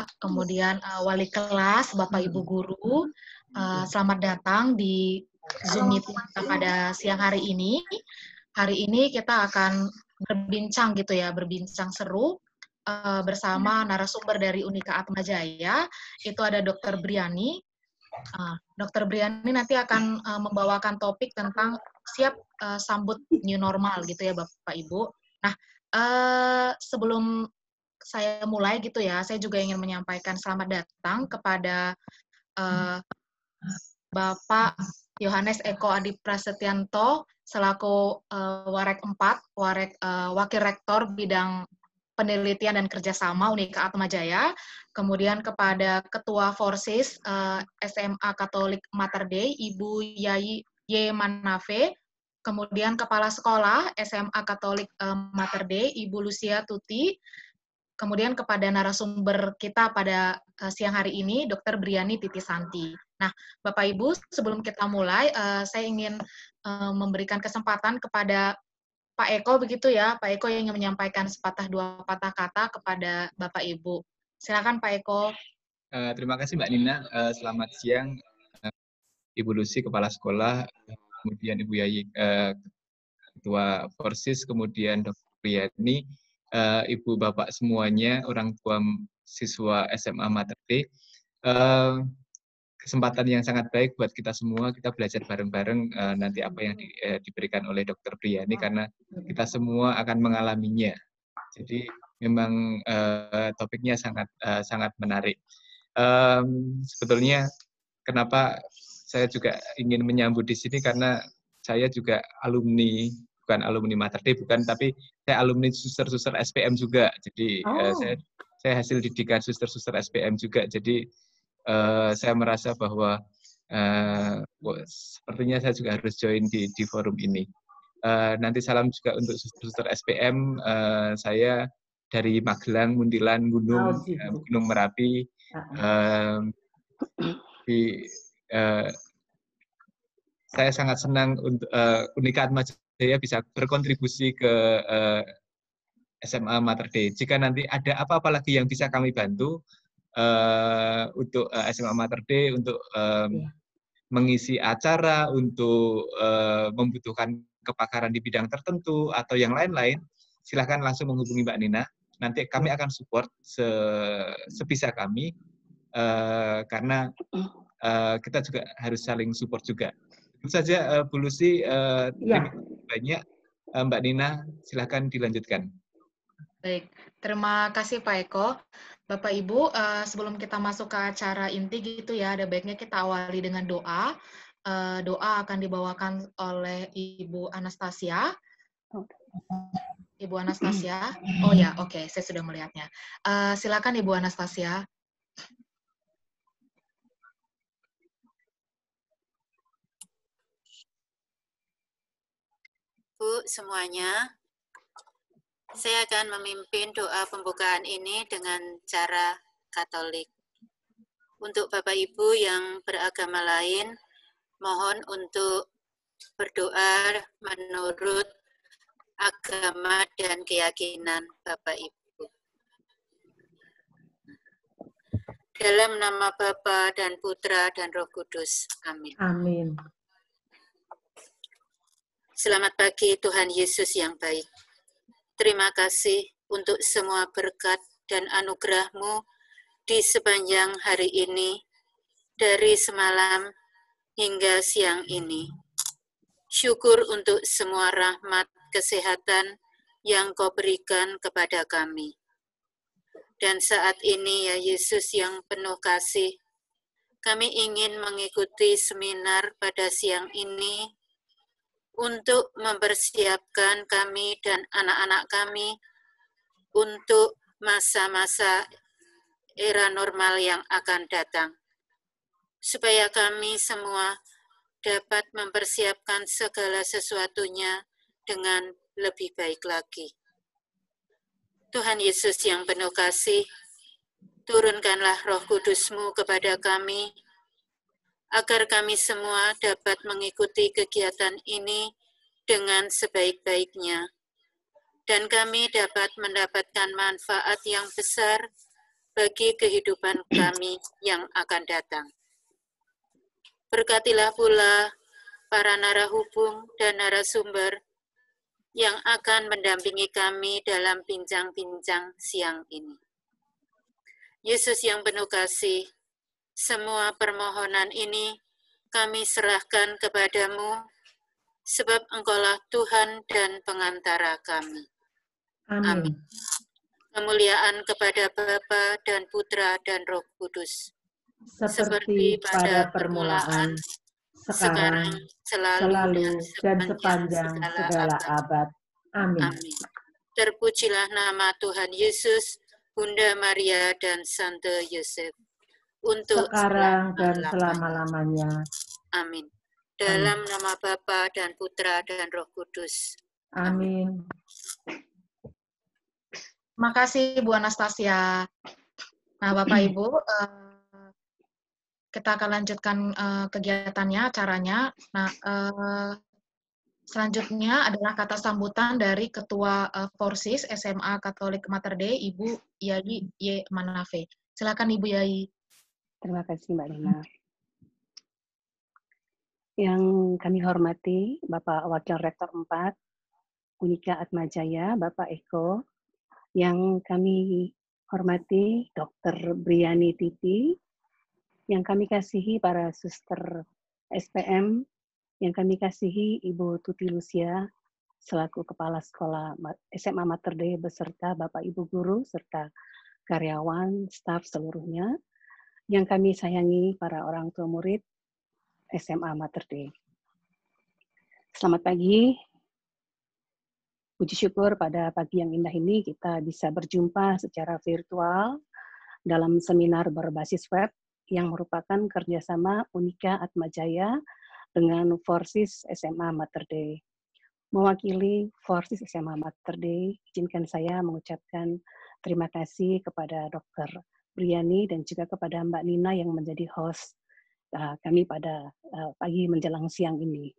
kemudian wali kelas, Bapak Ibu guru, selamat datang di Zoom meeting kita pada siang hari ini. Hari ini kita akan berbincang gitu ya, berbincang seru bersama narasumber dari Unika Atmajaya, itu ada Dr. Briani. Dr. Briani nanti akan membawakan topik tentang siap sambut new normal gitu ya Bapak Ibu. Nah, sebelum saya mulai gitu ya, saya juga ingin menyampaikan selamat datang kepada Bapak Yohanes Eko Adi Prasetyanto selaku Warek 4, Wakil Rektor Bidang Penelitian dan Kerjasama Unika Atmajaya, kemudian kepada Ketua Forsis SMA Katolik Mater Dei, Ibu Yai Y. Manafe, kemudian Kepala Sekolah SMA Katolik Mater Dei, Ibu Lucia Tuti, kemudian kepada narasumber kita pada siang hari ini, Dr. Briani Titisanti. Nah, Bapak Ibu, sebelum kita mulai, saya ingin memberikan kesempatan kepada Pak Eko begitu ya, Pak Eko yang ingin menyampaikan sepatah dua patah kata kepada Bapak Ibu. Silakan Pak Eko. Terima kasih Mbak Nina. Selamat siang Ibu Lucy, Kepala Sekolah, kemudian Ibu Yayi, Ketua Forsis, kemudian Dr. Briani, Ibu Bapak semuanya, orang tua siswa SMA Mater Dei. Kesempatan yang sangat baik buat kita semua, kita belajar bareng-bareng nanti apa yang diberikan oleh Dr. Briani, karena kita semua akan mengalaminya. Jadi memang topiknya sangat menarik. Sebetulnya kenapa saya juga ingin menyambut di sini, karena saya juga bukan alumni Mater Dei, tapi saya alumni suster-suster SPM juga. Jadi saya hasil didikan suster-suster SPM juga. Jadi saya merasa bahwa sepertinya saya juga harus join di forum ini. Nanti salam juga untuk suster-suster SPM. Saya dari Magelang, Muntilan, Gunung Merapi. Saya sangat senang untuk Unika Atmajaya bisa berkontribusi ke SMA Mater Dei. Jika nanti ada apa-apa lagi yang bisa kami bantu untuk SMA Mater Dei, untuk mengisi acara, untuk membutuhkan kepakaran di bidang tertentu atau yang lain-lain, silakan langsung menghubungi Mbak Nina. Nanti kami akan support sebisa kami, karena kita juga harus saling support juga. Itu saja Bu Lucy. Terima kasih banyak Mbak Nina. Silakan dilanjutkan. Baik, terima kasih Pak Eko. Bapak Ibu, sebelum kita masuk ke acara inti gitu ya, ada baiknya kita awali dengan doa. Doa akan dibawakan oleh Ibu Anastasia. Ibu Anastasia. Oh ya, oke, saya sudah melihatnya. Silakan Ibu Anastasia. Bu semuanya, saya akan memimpin doa pembukaan ini dengan cara Katolik. Untuk Bapak Ibu yang beragama lain, mohon untuk berdoa menurut agama dan keyakinan Bapak Ibu. Dalam nama Bapa dan Putra dan Roh Kudus. Amin. Amin. Selamat pagi Tuhan Yesus yang baik. Terima kasih untuk semua berkat dan anugerah-Mu di sepanjang hari ini, dari semalam hingga siang ini. Syukur untuk semua rahmat kesehatan yang Kau berikan kepada kami. Dan saat ini ya Yesus yang penuh kasih, kami ingin mengikuti seminar pada siang ini untuk mempersiapkan kami dan anak-anak kami untuk masa-masa era normal yang akan datang, supaya kami semua dapat mempersiapkan segala sesuatunya dengan lebih baik lagi. Tuhan Yesus yang penuh kasih, turunkanlah Roh Kudus-Mu kepada kami, agar kami semua dapat mengikuti kegiatan ini dengan sebaik-baiknya, dan kami dapat mendapatkan manfaat yang besar bagi kehidupan kami yang akan datang. Berkatilah pula para narahubung dan narasumber yang akan mendampingi kami dalam bincang-bincang siang ini. Yesus yang penuh kasih, semua permohonan ini kami serahkan kepadamu, sebab Engkaulah Tuhan dan pengantara kami. Amin. Kemuliaan kepada Bapa dan Putra dan Roh Kudus, Seperti pada permulaan, sekarang, selalu, dan sepanjang segala abad. Amin. Amin. Terpujilah nama Tuhan Yesus, Bunda Maria dan Santo Yosef, untuk Sekarang dan selama-lamanya. Amin. Dalam nama Bapa dan Putra dan Roh Kudus. Amin. Terima kasih Bu Anastasia. Nah, Bapak Ibu, kita akan lanjutkan kegiatannya, acaranya. Nah, selanjutnya adalah kata sambutan dari Ketua Forsis SMA Katolik Mater Dei, Ibu Yai Y. Manafe. Silakan Ibu Yai. Terima kasih Mbak Lina. Yang kami hormati Bapak Wakil Rektor 4, Unika Atmajaya, Bapak Eko. Yang kami hormati Dr. Briani Titi. Yang kami kasihi para suster SPM. Yang kami kasihi Ibu Tuti Lucia, selaku Kepala Sekolah SMA Mater Dei beserta Bapak Ibu Guru, serta karyawan, staf seluruhnya. Yang kami sayangi para orang tua murid SMA Mater Dei. Selamat pagi. Puji syukur pada pagi yang indah ini kita bisa berjumpa secara virtual dalam seminar berbasis web yang merupakan kerjasama Unika Atmajaya dengan Forsis SMA Mater Dei. Mewakili Forsis SMA Mater Dei, izinkan saya mengucapkan terima kasih kepada Dr. Briani dan juga kepada Mbak Nina yang menjadi host kami pada pagi menjelang siang ini.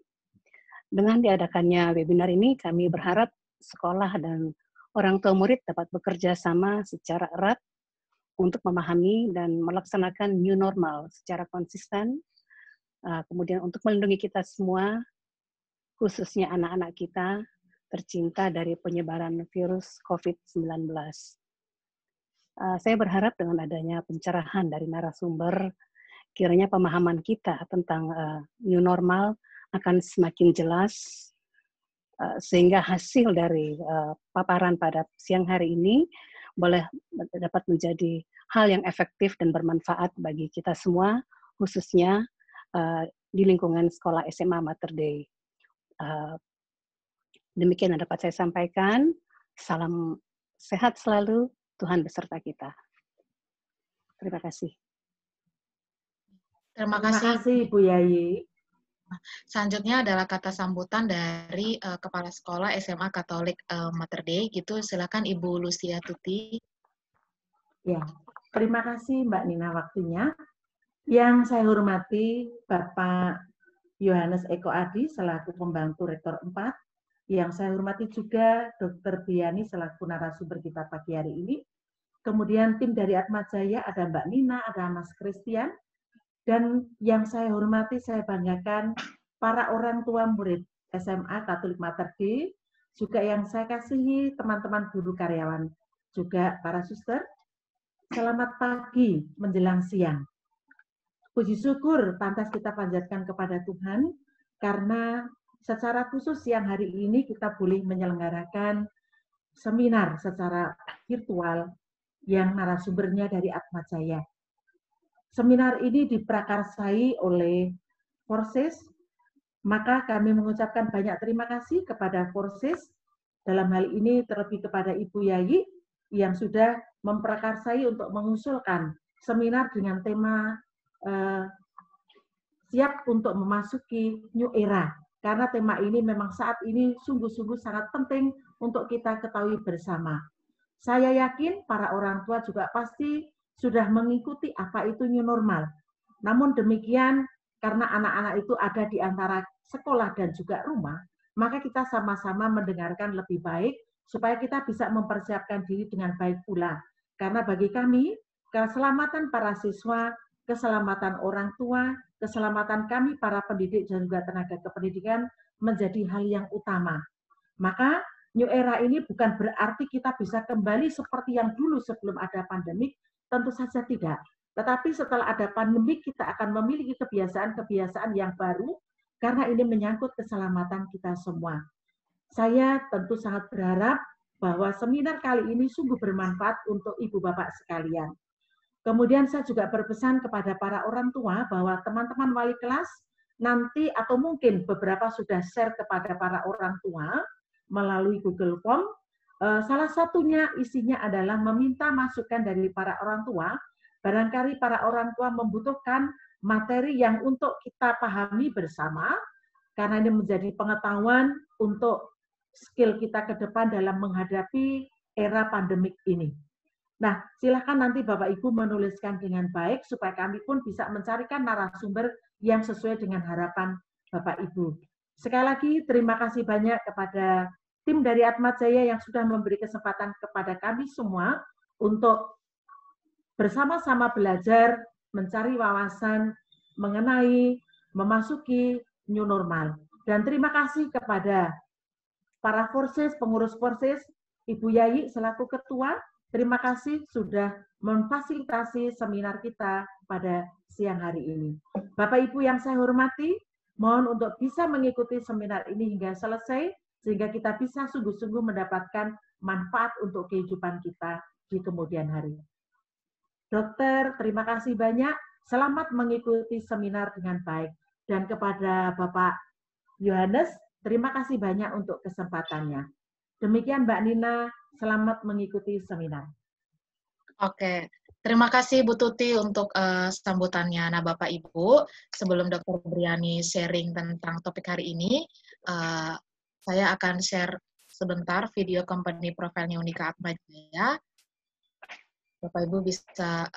Dengan diadakannya webinar ini, kami berharap sekolah dan orang tua murid dapat bekerja sama secara erat untuk memahami dan melaksanakan new normal secara konsisten, kemudian untuk melindungi kita semua, khususnya anak-anak kita tercinta dari penyebaran virus COVID-19. Saya berharap dengan adanya pencerahan dari narasumber, kiranya pemahaman kita tentang new normal akan semakin jelas, sehingga hasil dari paparan pada siang hari ini dapat menjadi hal yang efektif dan bermanfaat bagi kita semua, khususnya di lingkungan sekolah SMA Mater Dei. Demikian yang dapat saya sampaikan. Salam sehat selalu, Tuhan beserta kita. Terima kasih. Terima kasih Bu Yai. Selanjutnya adalah kata sambutan dari Kepala Sekolah SMA Katolik Mater Dei. Gitu, silakan Ibu Lucia Tuti. Ya, terima kasih Mbak Nina waktunya. Yang saya hormati Bapak Yohanes Eko Adi selaku pembantu Rektor 4. Yang saya hormati juga Dr. Briani selaku narasumber kita pagi hari ini. Kemudian tim dari Atmajaya ada Mbak Nina, ada Mas Christian. Dan yang saya hormati, saya banggakan para orang tua murid SMA Katolik Mater Dei, juga yang saya kasihi teman-teman guru karyawan, juga para suster. Selamat pagi menjelang siang. Puji syukur pantas kita panjatkan kepada Tuhan, karena secara khusus siang hari ini kita boleh menyelenggarakan seminar secara virtual yang narasumbernya dari Atmajaya. Seminar ini diprakarsai oleh Forsis, maka kami mengucapkan banyak terima kasih kepada Forsis, dalam hal ini terlebih kepada Ibu Yai, yang sudah memprakarsai untuk mengusulkan seminar dengan tema siap untuk memasuki new era, karena tema ini memang saat ini sungguh-sungguh sangat penting untuk kita ketahui bersama. Saya yakin para orang tua juga pasti sudah mengikuti apa itu new normal. Namun demikian, karena anak-anak itu ada di antara sekolah dan juga rumah, maka kita sama-sama mendengarkan lebih baik, supaya kita bisa mempersiapkan diri dengan baik pula. Karena bagi kami, keselamatan para siswa, keselamatan orang tua, keselamatan kami para pendidik dan juga tenaga kependidikan menjadi hal yang utama. Maka new era ini bukan berarti kita bisa kembali seperti yang dulu sebelum ada pandemik, tentu saja tidak. Tetapi setelah ada pandemik kita akan memiliki kebiasaan-kebiasaan yang baru karena ini menyangkut keselamatan kita semua. Saya tentu sangat berharap bahwa seminar kali ini sungguh bermanfaat untuk Ibu Bapak sekalian. Kemudian saya juga berpesan kepada para orang tua bahwa teman-teman wali kelas nanti atau mungkin beberapa sudah share kepada para orang tua melalui Google Form. Salah satunya isinya adalah meminta masukan dari para orang tua. Barangkali para orang tua membutuhkan materi yang untuk kita pahami bersama, karena ini menjadi pengetahuan untuk skill kita ke depan dalam menghadapi era pandemik ini. Nah, silakan nanti Bapak Ibu menuliskan dengan baik supaya kami pun bisa mencarikan narasumber yang sesuai dengan harapan Bapak Ibu. Sekali lagi terima kasih banyak kepada tim dari Atmajaya yang sudah memberi kesempatan kepada kami semua untuk bersama-sama belajar, mencari wawasan mengenai memasuki new normal. Dan terima kasih kepada para Forces, pengurus Forces, Ibu Yayi selaku ketua. Terima kasih sudah memfasilitasi seminar kita pada siang hari ini. Bapak Ibu yang saya hormati, mohon untuk bisa mengikuti seminar ini hingga selesai, sehingga kita bisa sungguh-sungguh mendapatkan manfaat untuk kehidupan kita di kemudian hari. Dokter, terima kasih banyak. Selamat mengikuti seminar dengan baik. Dan kepada Bapak Yohanes, terima kasih banyak untuk kesempatannya. Demikian Mbak Nina, selamat mengikuti seminar. Oke, terima kasih Bu Tuti untuk sambutannya. Nah Bapak Ibu, sebelum Dr. Briani sharing tentang topik hari ini, saya akan share sebentar video company profile-nya Unika Atmajaya. Bapak Ibu bisa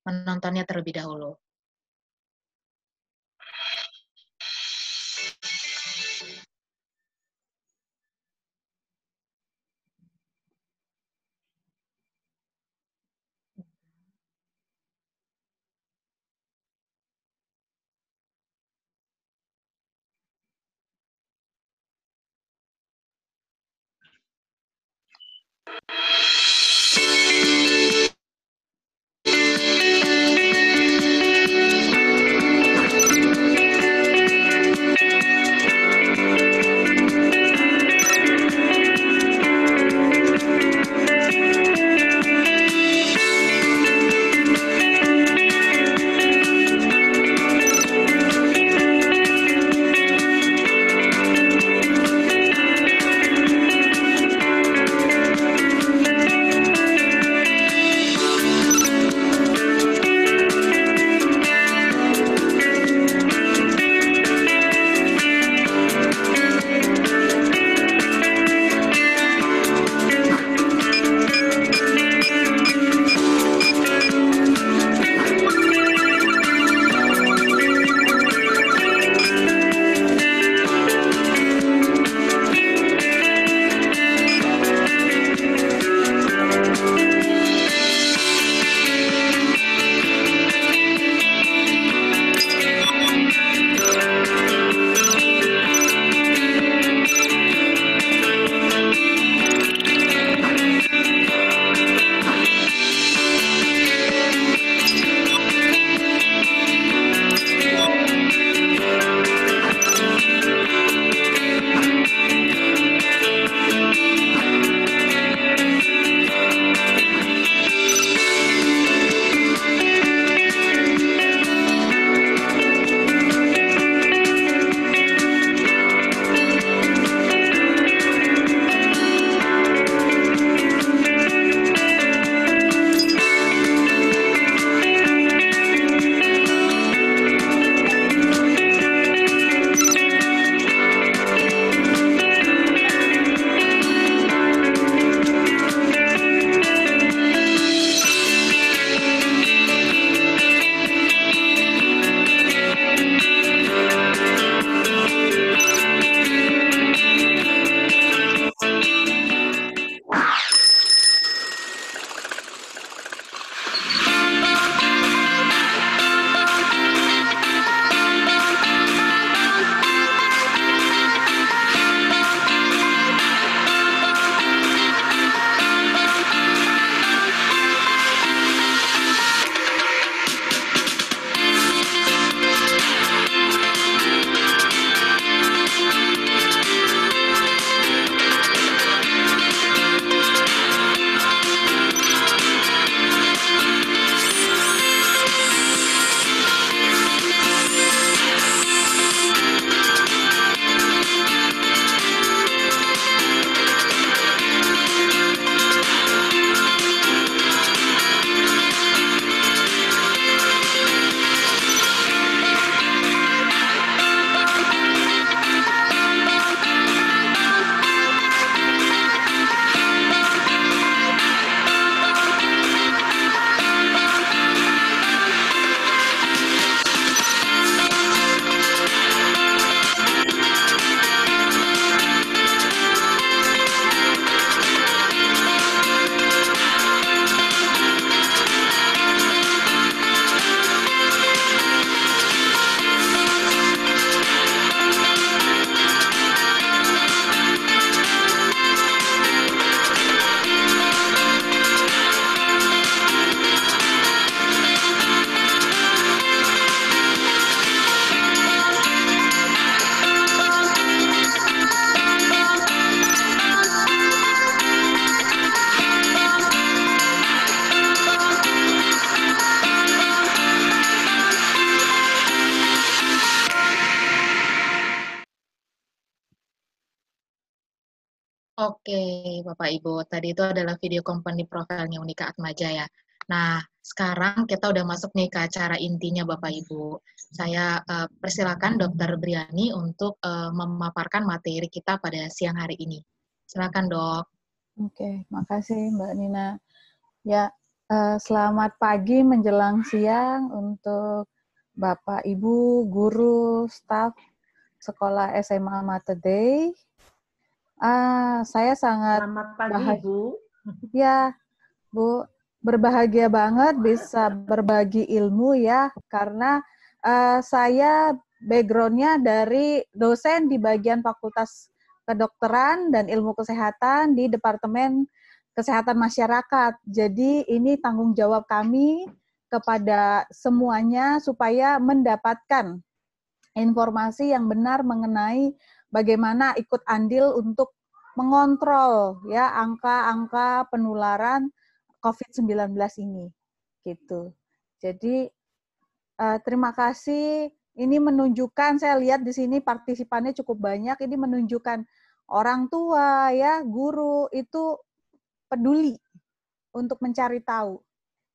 menontonnya terlebih dahulu. Oke, Bapak Ibu. Tadi itu adalah video company profilnya Unika Atmajaya. Nah, sekarang kita udah masuk nih ke acara intinya Bapak Ibu. Saya persilakan Dr. Briani untuk memaparkan materi kita pada siang hari ini. Silakan, Dok. Oke, makasih Mbak Nina. Ya, selamat pagi menjelang siang untuk Bapak, Ibu, guru, staf sekolah SMA Mater Dei. Saya sangat Selamat pagi, Ibu. Ya, Bu, berbahagia banget bisa berbagi ilmu ya, karena saya background-nya dari dosen di bagian Fakultas Kedokteran dan Ilmu Kesehatan di Departemen Kesehatan Masyarakat. Jadi ini tanggung jawab kami kepada semuanya supaya mendapatkan informasi yang benar mengenai bagaimana ikut andil untuk mengontrol ya angka-angka penularan COVID-19 ini gitu. Jadi terima kasih. Ini menunjukkan, saya lihat di sini partisipannya cukup banyak. Ini menunjukkan orang tua ya, guru itu peduli untuk mencari tahu.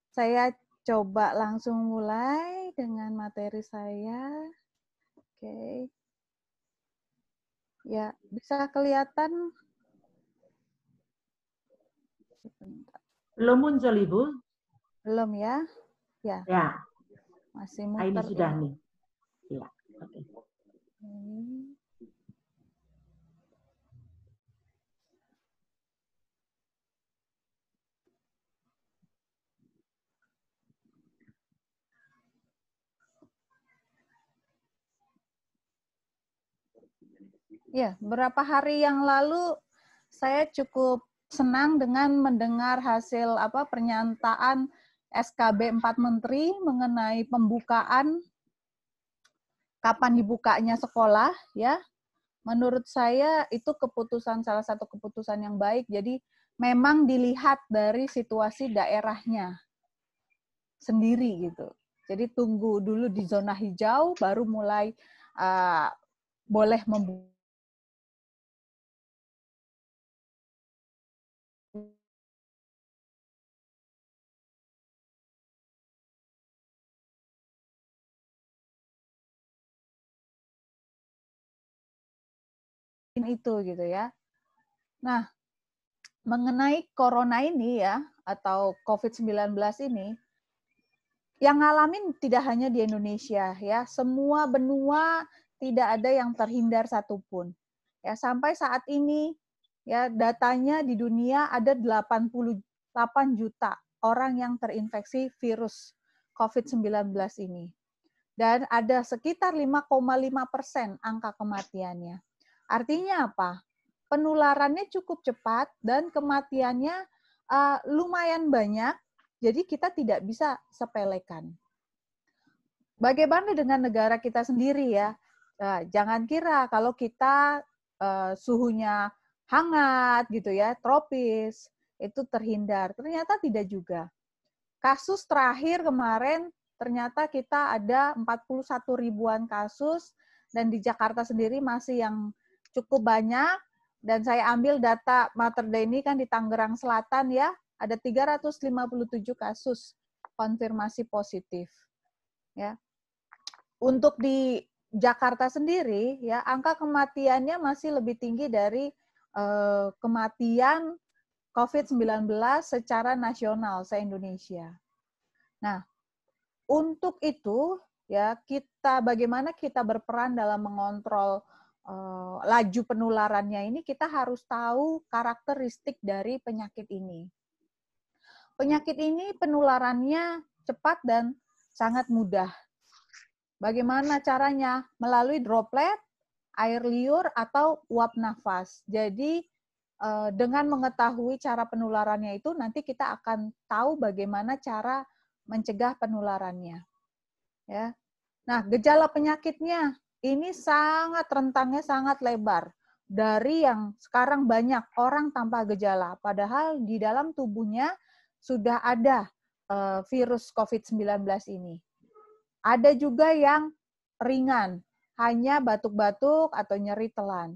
Saya coba langsung mulai dengan materi saya. Oke. Ya, bisa kelihatan? Belum muncul, Ibu? Belum ya? Ya. Ya. Masih muter. Ini sudah ya. nih. Ya, oke. Ya, beberapa hari yang lalu saya cukup senang dengan mendengar hasil pernyataan SKB 4 Menteri mengenai pembukaan kapan dibukanya sekolah ya. Menurut saya itu salah satu keputusan yang baik. Jadi memang dilihat dari situasi daerahnya sendiri gitu. Jadi tunggu dulu di zona hijau baru mulai boleh membuka itu gitu ya. Nah, mengenai corona ini ya atau COVID-19 ini yang ngalamin tidak hanya di Indonesia ya, semua benua tidak ada yang terhindar satupun. Ya, sampai saat ini ya datanya di dunia ada 88 juta orang yang terinfeksi virus COVID-19 ini. Dan ada sekitar 5,5% angka kematiannya. Artinya apa? Penularannya cukup cepat dan kematiannya lumayan banyak, jadi kita tidak bisa sepelekan. Bagaimana dengan negara kita sendiri ya? Jangan kira kalau kita suhunya hangat gitu ya, tropis, itu terhindar. Ternyata tidak juga. Kasus terakhir kemarin ternyata kita ada 41 ribuan kasus dan di Jakarta sendiri masih yang cukup banyak. Dan saya ambil data Mater Dei ini kan di Tangerang Selatan ya, ada 357 kasus konfirmasi positif. Ya. Untuk di Jakarta sendiri ya angka kematiannya masih lebih tinggi dari kematian COVID-19 secara nasional se-Indonesia. Nah, untuk itu ya bagaimana kita berperan dalam mengontrol laju penularannya ini, kita harus tahu karakteristik dari penyakit ini. Penyakit ini penularannya cepat dan sangat mudah. Bagaimana caranya? Melalui droplet, air liur, atau uap nafas. Jadi dengan mengetahui cara penularannya itu, nanti kita akan tahu bagaimana cara mencegah penularannya. Ya. Nah, gejala penyakitnya ini sangat rentangnya sangat lebar. Dari yang sekarang banyak orang tanpa gejala, padahal di dalam tubuhnya sudah ada virus COVID-19 ini. Ada juga yang ringan, hanya batuk-batuk atau nyeri telan.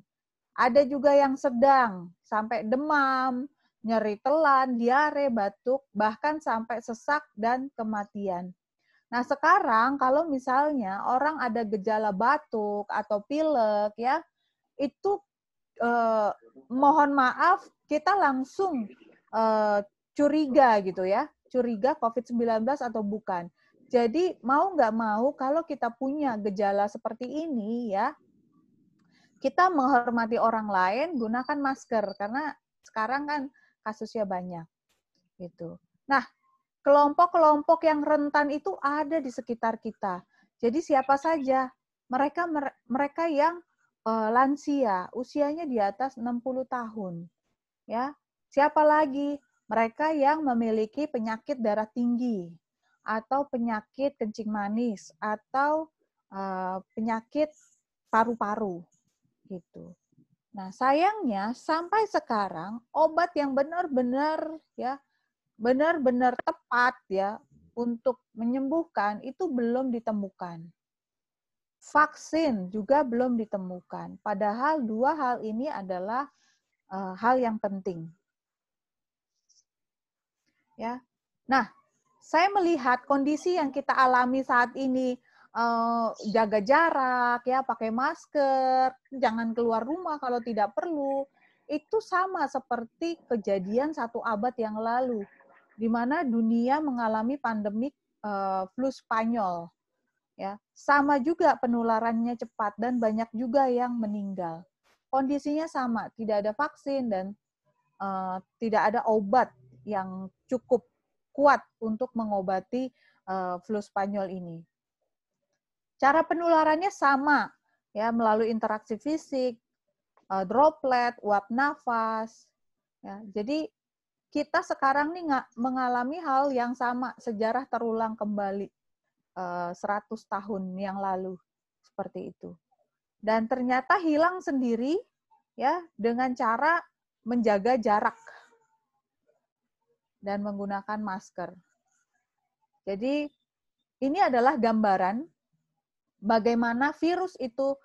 Ada juga yang sedang, sampai demam, nyeri telan, diare, batuk, bahkan sampai sesak dan kematian. Nah, sekarang kalau misalnya orang ada gejala batuk atau pilek ya, itu mohon maaf kita langsung curiga gitu ya, curiga COVID-19 atau bukan. Jadi mau nggak mau kalau kita punya gejala seperti ini ya, kita menghormati orang lain, gunakan masker karena sekarang kan kasusnya banyak gitu. Nah, kelompok-kelompok yang rentan itu ada di sekitar kita. Jadi siapa saja? Mereka yang lansia, usianya di atas 60 tahun. Ya. Siapa lagi? Mereka yang memiliki penyakit darah tinggi atau penyakit kencing manis atau penyakit paru-paru gitu. Nah, sayangnya sampai sekarang obat yang benar-benar tepat ya untuk menyembuhkan itu belum ditemukan. Vaksin juga belum ditemukan. Padahal dua hal ini adalah hal yang penting. Ya. Nah, saya melihat kondisi yang kita alami saat ini, jaga jarak, ya, pakai masker, jangan keluar rumah kalau tidak perlu, itu sama seperti kejadian 1 abad yang lalu, di mana dunia mengalami pandemik flu Spanyol. Ya, sama juga penularannya cepat dan banyak juga yang meninggal. Kondisinya sama, tidak ada vaksin dan tidak ada obat yang cukup kuat untuk mengobati flu Spanyol ini. Cara penularannya sama, ya, melalui interaksi fisik, droplet, uap nafas. Ya, jadi kita sekarang nih mengalami hal yang sama, sejarah terulang kembali 100 tahun yang lalu seperti itu. Dan ternyata hilang sendiri ya dengan cara menjaga jarak dan menggunakan masker. Jadi ini adalah gambaran bagaimana virus itu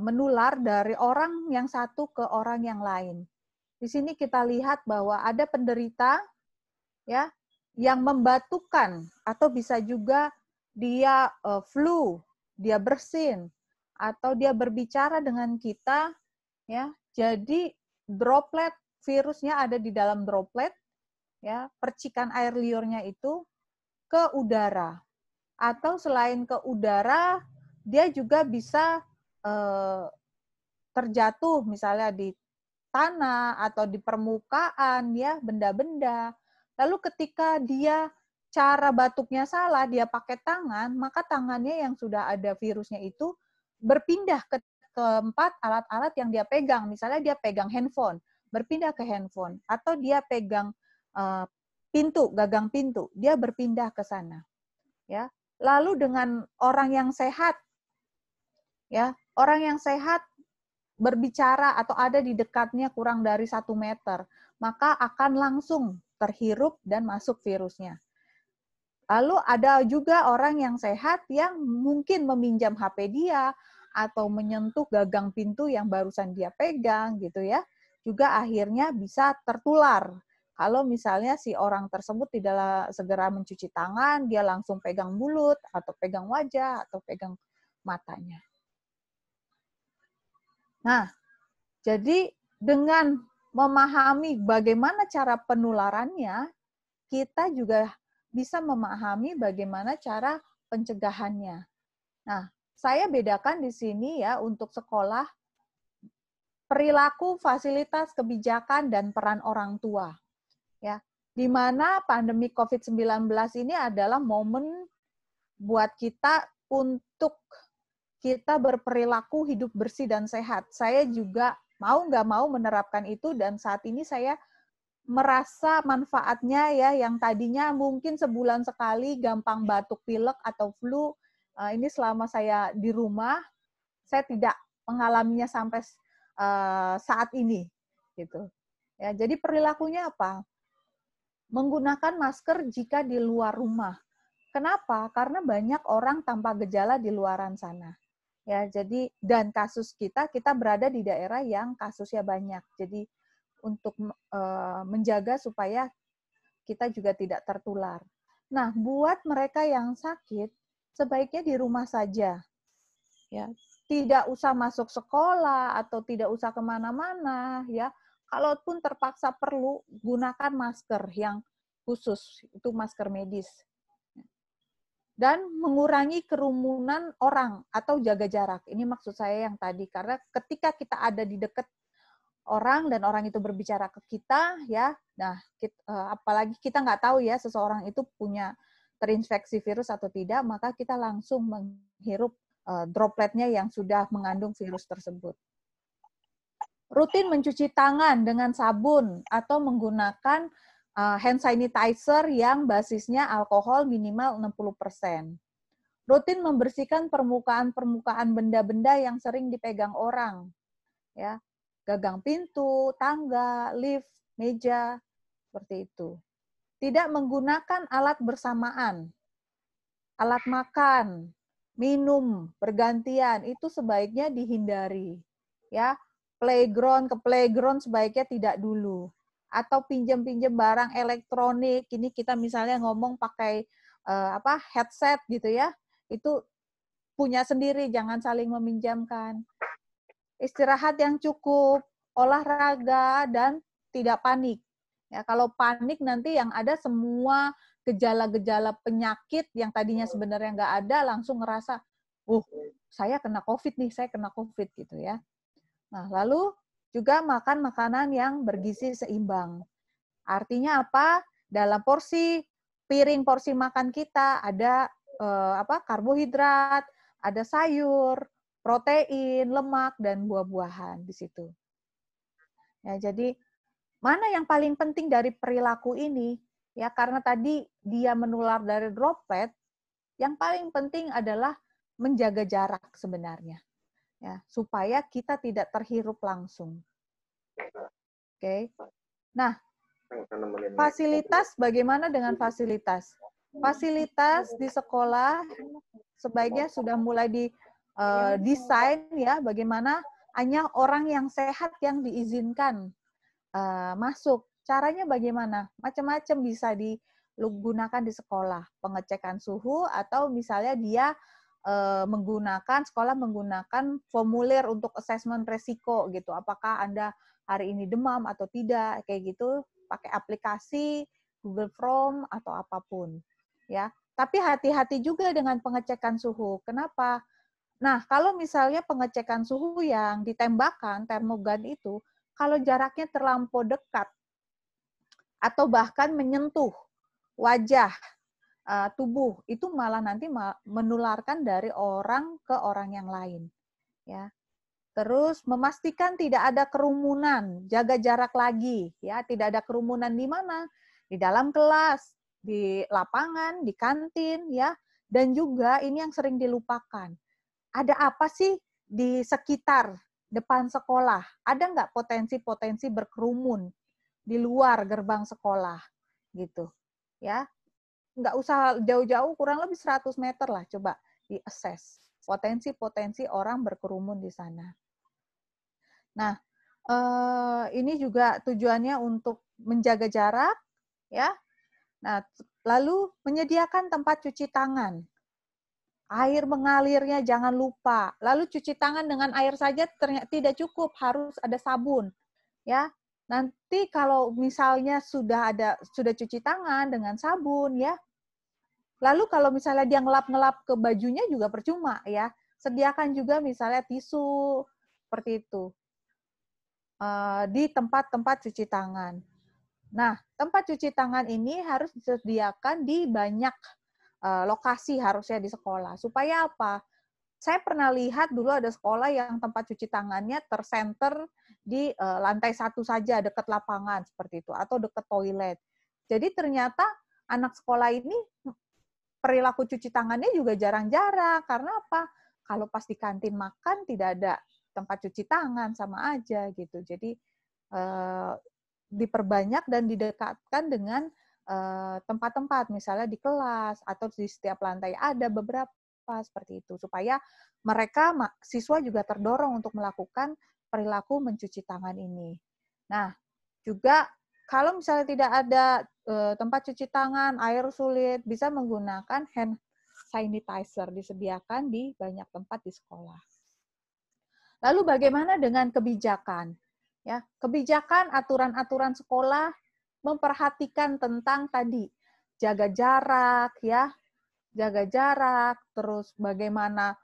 menular dari orang yang satu ke orang yang lain. Di sini kita lihat bahwa ada penderita ya yang membatukan atau bisa juga dia flu, dia bersin atau dia berbicara dengan kita ya. Jadi droplet virusnya ada di dalam droplet ya, percikan air liurnya itu ke udara. Atau selain ke udara, dia juga bisa terjatuh misalnya di tanah atau di permukaan ya, benda-benda. Lalu ketika dia cara batuknya salah, dia pakai tangan, maka tangannya yang sudah ada virusnya itu berpindah ke tempat alat-alat yang dia pegang. Misalnya dia pegang handphone, berpindah ke handphone, atau dia pegang pintu, gagang pintu, dia berpindah ke sana. Ya. Lalu dengan orang yang sehat, ya, orang yang sehat berbicara atau ada di dekatnya kurang dari 1 meter, maka akan langsung terhirup dan masuk virusnya. Lalu ada juga orang yang sehat yang mungkin meminjam HP dia atau menyentuh gagang pintu yang barusan dia pegang gitu ya, juga akhirnya bisa tertular. Kalau misalnya si orang tersebut tidak segera mencuci tangan, dia langsung pegang mulut atau pegang wajah atau pegang matanya. Nah, jadi dengan memahami bagaimana cara penularannya, kita juga bisa memahami bagaimana cara pencegahannya. Nah, saya bedakan di sini ya untuk sekolah, perilaku, fasilitas, kebijakan, dan peran orang tua. Ya, di mana pandemi COVID-19 ini adalah momen buat kita untuk kita berperilaku hidup bersih dan sehat. Saya juga mau nggak mau menerapkan itu dan saat ini saya merasa manfaatnya ya, yang tadinya mungkin sebulan sekali gampang batuk pilek atau flu, ini selama saya di rumah saya tidak mengalaminya sampai saat ini gitu. Ya, jadi perilakunya apa? Menggunakan masker jika di luar rumah. Kenapa? Karena banyak orang tanpa gejala di luaran sana. Ya, jadi dan kasus kita berada di daerah yang kasusnya banyak. Jadi untuk menjaga supaya kita juga tidak tertular. Nah, buat mereka yang sakit, sebaiknya di rumah saja. Ya, tidak usah masuk sekolah atau tidak usah kemana-mana. Ya, kalaupun terpaksa perlu, gunakan masker yang khusus, itu masker medis. Dan mengurangi kerumunan orang atau jaga jarak. Ini maksud saya yang tadi, karena ketika kita ada di dekat orang dan orang itu berbicara ke kita, ya, nah, apalagi kita nggak tahu ya seseorang itu punya terinfeksi virus atau tidak, maka kita langsung menghirup dropletnya yang sudah mengandung virus tersebut. Rutin mencuci tangan dengan sabun atau menggunakan hand sanitizer yang basisnya alkohol minimal 60%. Rutin membersihkan permukaan benda-benda yang sering dipegang orang. Ya, gagang pintu, tangga, lift, meja, seperti itu. Tidak menggunakan alat bersamaan. Alat makan, minum, bergantian, itu sebaiknya dihindari. Ya, ke playground sebaiknya tidak dulu. Atau pinjam-pinjam barang elektronik, ini kita misalnya ngomong pakai headset gitu ya, itu punya sendiri, jangan saling meminjamkan. Istirahat yang cukup, olahraga, dan tidak panik. Ya, kalau panik nanti yang ada semua gejala-gejala penyakit yang tadinya sebenarnya nggak ada, langsung ngerasa, saya kena COVID nih, saya kena COVID gitu ya. Nah, lalu juga makan makanan yang bergizi seimbang. Artinya apa? Dalam piring porsi makan kita ada karbohidrat, ada sayur, protein, lemak, dan buah-buahan di situ. Ya, jadi mana yang paling penting dari perilaku ini? Ya, karena tadi dia menular dari droplet, yang paling penting adalah menjaga jarak sebenarnya. Ya, supaya kita tidak terhirup langsung. Oke. Nah, fasilitas, bagaimana dengan fasilitas? Fasilitas di sekolah sebaiknya sudah mulai didesain ya, bagaimana hanya orang yang sehat yang diizinkan masuk. Caranya bagaimana? Macam-macam bisa digunakan di sekolah. Pengecekan suhu atau misalnya dia sekolah menggunakan formulir untuk asesmen resiko gitu. Apakah Anda hari ini demam atau tidak, kayak gitu, pakai aplikasi Google Form atau apapun. Ya, tapi hati-hati juga dengan pengecekan suhu. Kenapa? Nah, kalau misalnya pengecekan suhu yang ditembakkan, termogan itu, kalau jaraknya terlampau dekat, atau bahkan menyentuh wajah, tubuh, itu malah nanti menularkan dari orang ke orang yang lain. Ya. Terus memastikan tidak ada kerumunan, jaga jarak lagi. Ya, tidak ada kerumunan di mana? Di dalam kelas, di lapangan, di kantin, ya. Dan juga ini yang sering dilupakan. Ada apa sih di sekitar depan sekolah? Ada nggak potensi-potensi berkerumun di luar gerbang sekolah? Gitu. Ya. Nggak usah jauh-jauh, kurang lebih 100 meter lah, coba di-assess potensi-potensi orang berkerumun di sana. Nah, ini juga tujuannya untuk menjaga jarak, ya. Nah, lalu menyediakan tempat cuci tangan. Air mengalirnya jangan lupa. Lalu cuci tangan dengan air saja ternyata tidak cukup, harus ada sabun, ya. Nanti kalau misalnya sudah cuci tangan dengan sabun, ya. Lalu kalau misalnya dia ngelap-ngelap ke bajunya juga percuma, ya. Sediakan juga misalnya tisu seperti itu di tempat-tempat cuci tangan. Nah, tempat cuci tangan ini harus disediakan di banyak lokasi harusnya di sekolah. Supaya apa? Saya pernah lihat dulu ada sekolah yang tempat cuci tangannya tersenter di lantai 1 saja dekat lapangan seperti itu atau dekat toilet. Jadi ternyata anak sekolah ini perilaku cuci tangannya juga jarang-jarang. Karena apa? Kalau pas di kantin makan tidak ada tempat cuci tangan, sama aja gitu. Jadi diperbanyak dan didekatkan dengan tempat-tempat, misalnya di kelas atau di setiap lantai ada beberapa apa, seperti itu. Supaya mereka, siswa juga terdorong untuk melakukan perilaku mencuci tangan ini. Nah, juga kalau misalnya tidak ada tempat cuci tangan, air sulit, bisa menggunakan hand sanitizer, disediakan di banyak tempat di sekolah. Lalu bagaimana dengan kebijakan? Ya, kebijakan aturan-aturan sekolah memperhatikan tentang tadi jaga jarak, ya, jaga jarak, terus bagaimana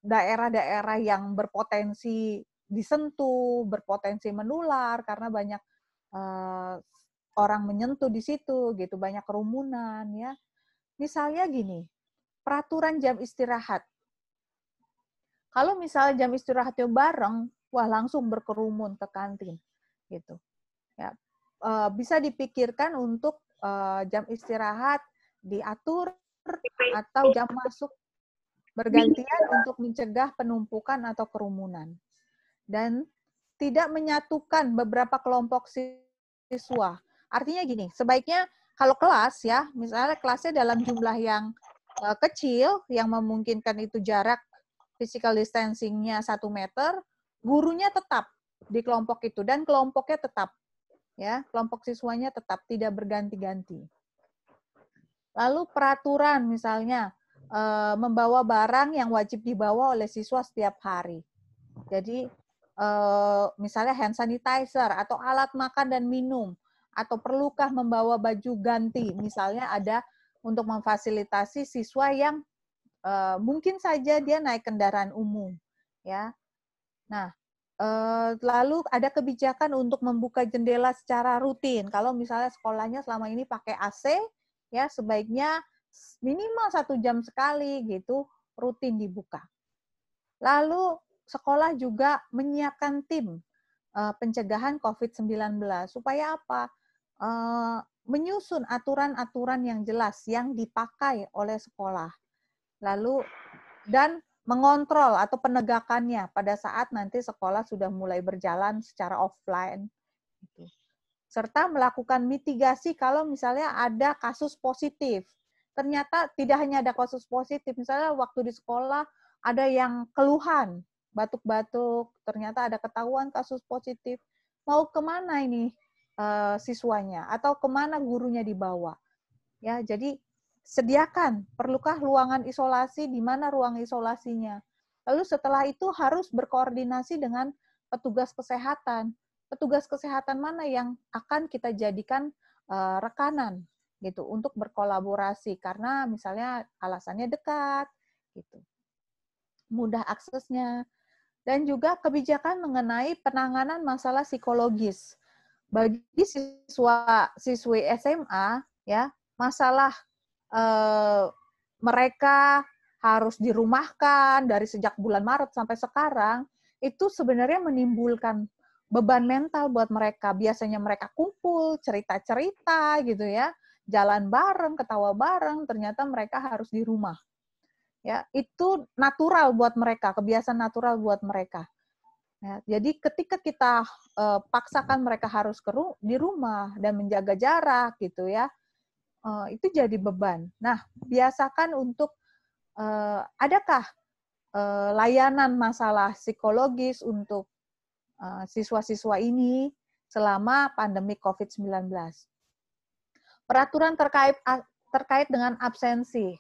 daerah-daerah yang berpotensi disentuh, berpotensi menular karena banyak orang menyentuh di situ, gitu, banyak kerumunan, ya. Misalnya gini, peraturan jam istirahat. Kalau misalnya jam istirahatnya bareng, wah langsung berkerumun ke kantin, gitu. Ya, bisa dipikirkan untuk jam istirahat diatur atau jam masuk bergantian untuk mencegah penumpukan atau kerumunan. Dan tidak menyatukan beberapa kelompok siswa. Artinya gini, sebaiknya kalau kelas ya, misalnya kelasnya dalam jumlah yang kecil, yang memungkinkan itu jarak physical distancing-nya 1 meter, gurunya tetap di kelompok itu, dan kelompoknya tetap, ya, kelompok siswanya tetap, tidak berganti-ganti. Lalu peraturan misalnya, membawa barang yang wajib dibawa oleh siswa setiap hari. Jadi, misalnya hand sanitizer, atau alat makan dan minum, atau perlukah membawa baju ganti, misalnya ada untuk memfasilitasi siswa yang mungkin saja dia naik kendaraan umum, ya. Nah, lalu ada kebijakan untuk membuka jendela secara rutin. Kalau misalnya sekolahnya selama ini pakai AC, ya sebaiknya minimal 1 jam sekali gitu rutin dibuka. Lalu sekolah juga menyiapkan tim pencegahan COVID-19 supaya apa? Menyusun aturan-aturan yang jelas yang dipakai oleh sekolah. Lalu dan mengontrol atau penegakannya pada saat nanti sekolah sudah mulai berjalan secara offline. Serta melakukan mitigasi kalau misalnya ada kasus positif. Ternyata tidak hanya ada kasus positif, misalnya waktu di sekolah ada yang keluhan, batuk-batuk, ternyata ada ketahuan kasus positif. Mau kemana ini siswanya? Atau kemana gurunya dibawa? Ya, jadi sediakan, perlukah ruangan isolasi, di mana ruang isolasinya. Lalu setelah itu harus berkoordinasi dengan petugas kesehatan. Petugas kesehatan mana yang akan kita jadikan rekanan gitu untuk berkolaborasi karena misalnya alasannya dekat gitu. Mudah aksesnya. Dan juga kebijakan mengenai penanganan masalah psikologis. Bagi siswi SMA ya, masalah mereka harus dirumahkan dari sejak bulan Maret sampai sekarang, itu sebenarnya menimbulkan beban mental buat mereka. Biasanya mereka kumpul, cerita-cerita gitu ya, jalan bareng, ketawa bareng, ternyata mereka harus di rumah. Ya, itu natural buat mereka, kebiasaan natural buat mereka. Ya, jadi ketika kita paksakan mereka harus di rumah dan menjaga jarak gitu ya, itu jadi beban. Nah, biasakan untuk adakah layanan masalah psikologis untuk siswa-siswa ini selama pandemi COVID-19. Peraturan terkait dengan absensi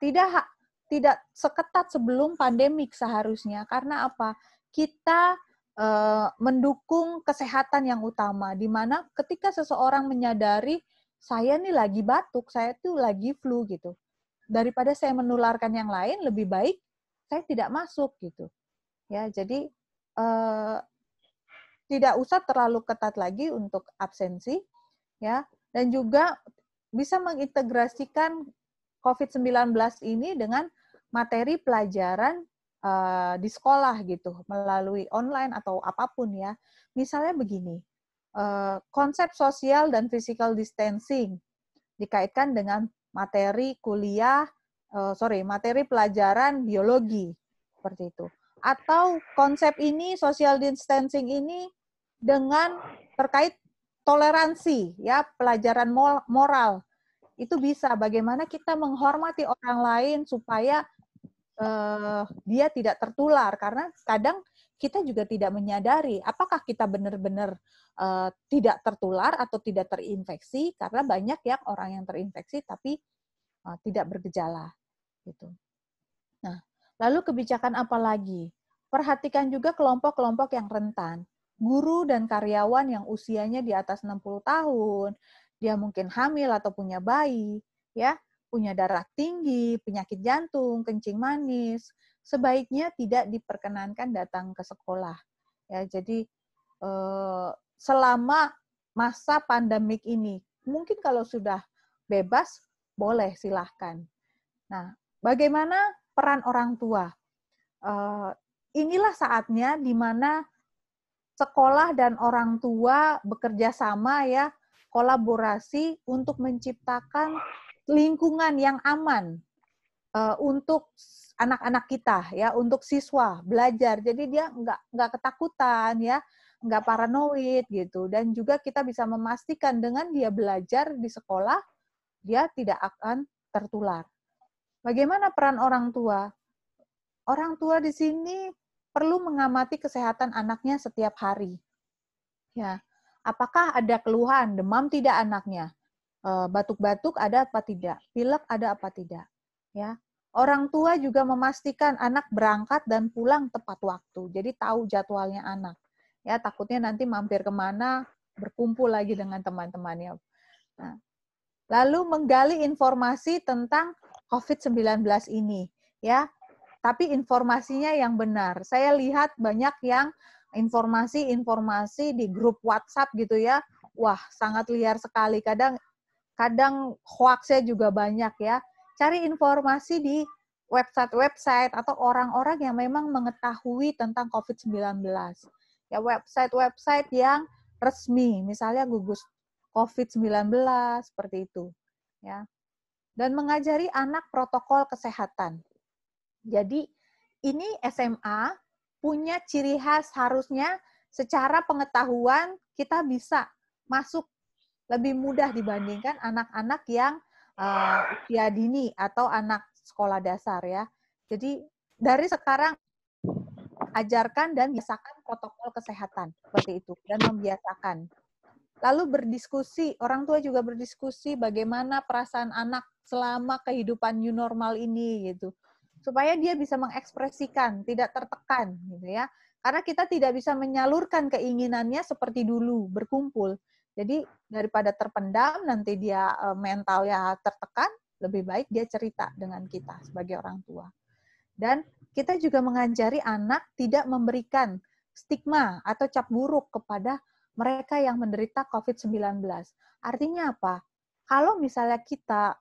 tidak seketat sebelum pandemik seharusnya. Karena apa? Kita mendukung kesehatan yang utama, di mana ketika seseorang menyadari saya nih lagi batuk, saya tuh lagi flu gitu. Daripada saya menularkan yang lain, lebih baik saya tidak masuk gitu. Ya, jadi tidak usah terlalu ketat lagi untuk absensi, ya. Dan juga bisa mengintegrasikan COVID-19 ini dengan materi pelajaran di sekolah gitu, melalui online atau apapun ya. Misalnya begini, konsep sosial dan physical distancing dikaitkan dengan materi materi pelajaran biologi seperti itu. Atau konsep ini social distancing ini dengan terkait toleransi ya, pelajaran moral. Itu bisa bagaimana kita menghormati orang lain supaya dia tidak tertular, karena kadang kita juga tidak menyadari apakah kita benar-benar tidak tertular atau tidak terinfeksi, karena banyak yang orang yang terinfeksi tapi tidak bergejala gitu. Nah, lalu kebijakan apa lagi? Perhatikan juga kelompok-kelompok yang rentan. Guru dan karyawan yang usianya di atas 60 tahun, dia mungkin hamil atau punya bayi, ya, punya darah tinggi, penyakit jantung, kencing manis, sebaiknya tidak diperkenankan datang ke sekolah. Ya, jadi selama masa pandemik ini, mungkin kalau sudah bebas, boleh silahkan. Nah, bagaimana peran orang tua? Inilah saatnya di mana sekolah dan orang tua bekerja sama ya, kolaborasi untuk menciptakan lingkungan yang aman untuk anak-anak kita ya, untuk siswa belajar. Jadi dia nggak ketakutan ya, nggak paranoid gitu. Dan juga kita bisa memastikan dengan dia belajar di sekolah, dia tidak akan tertular. Bagaimana peran orang tua? Orang tua di sini perlu mengamati kesehatan anaknya setiap hari. Ya, apakah ada keluhan, demam tidak anaknya, batuk-batuk ada apa tidak, pilek ada apa tidak. Ya, orang tua juga memastikan anak berangkat dan pulang tepat waktu. Jadi tahu jadwalnya anak. Ya, takutnya nanti mampir kemana, berkumpul lagi dengan teman-temannya. Nah, lalu menggali informasi tentang COVID-19 ini. Ya, tapi informasinya yang benar. Saya lihat banyak yang informasi-informasi di grup WhatsApp gitu ya. Wah, sangat liar sekali. Kadang hoax-nya juga banyak ya. Cari informasi di website-website atau orang-orang yang memang mengetahui tentang COVID-19. Ya, website-website yang resmi, misalnya gugus COVID-19 seperti itu. Ya. Dan mengajari anak protokol kesehatan. Jadi ini SMA punya ciri khas, harusnya secara pengetahuan kita bisa masuk lebih mudah dibandingkan anak-anak yang usia dini atau anak sekolah dasar ya. Jadi dari sekarang ajarkan dan biasakan protokol kesehatan seperti itu dan membiasakan. Lalu berdiskusi, orang tua juga berdiskusi bagaimana perasaan anak selama kehidupan new normal ini gitu. Supaya dia bisa mengekspresikan, tidak tertekan gitu ya. Karena kita tidak bisa menyalurkan keinginannya seperti dulu berkumpul. Jadi daripada terpendam nanti dia mentalnya tertekan, lebih baik dia cerita dengan kita sebagai orang tua. Dan kita juga mengajari anak tidak memberikan stigma atau cap buruk kepada mereka yang menderita COVID-19. Artinya apa? Kalau misalnya kita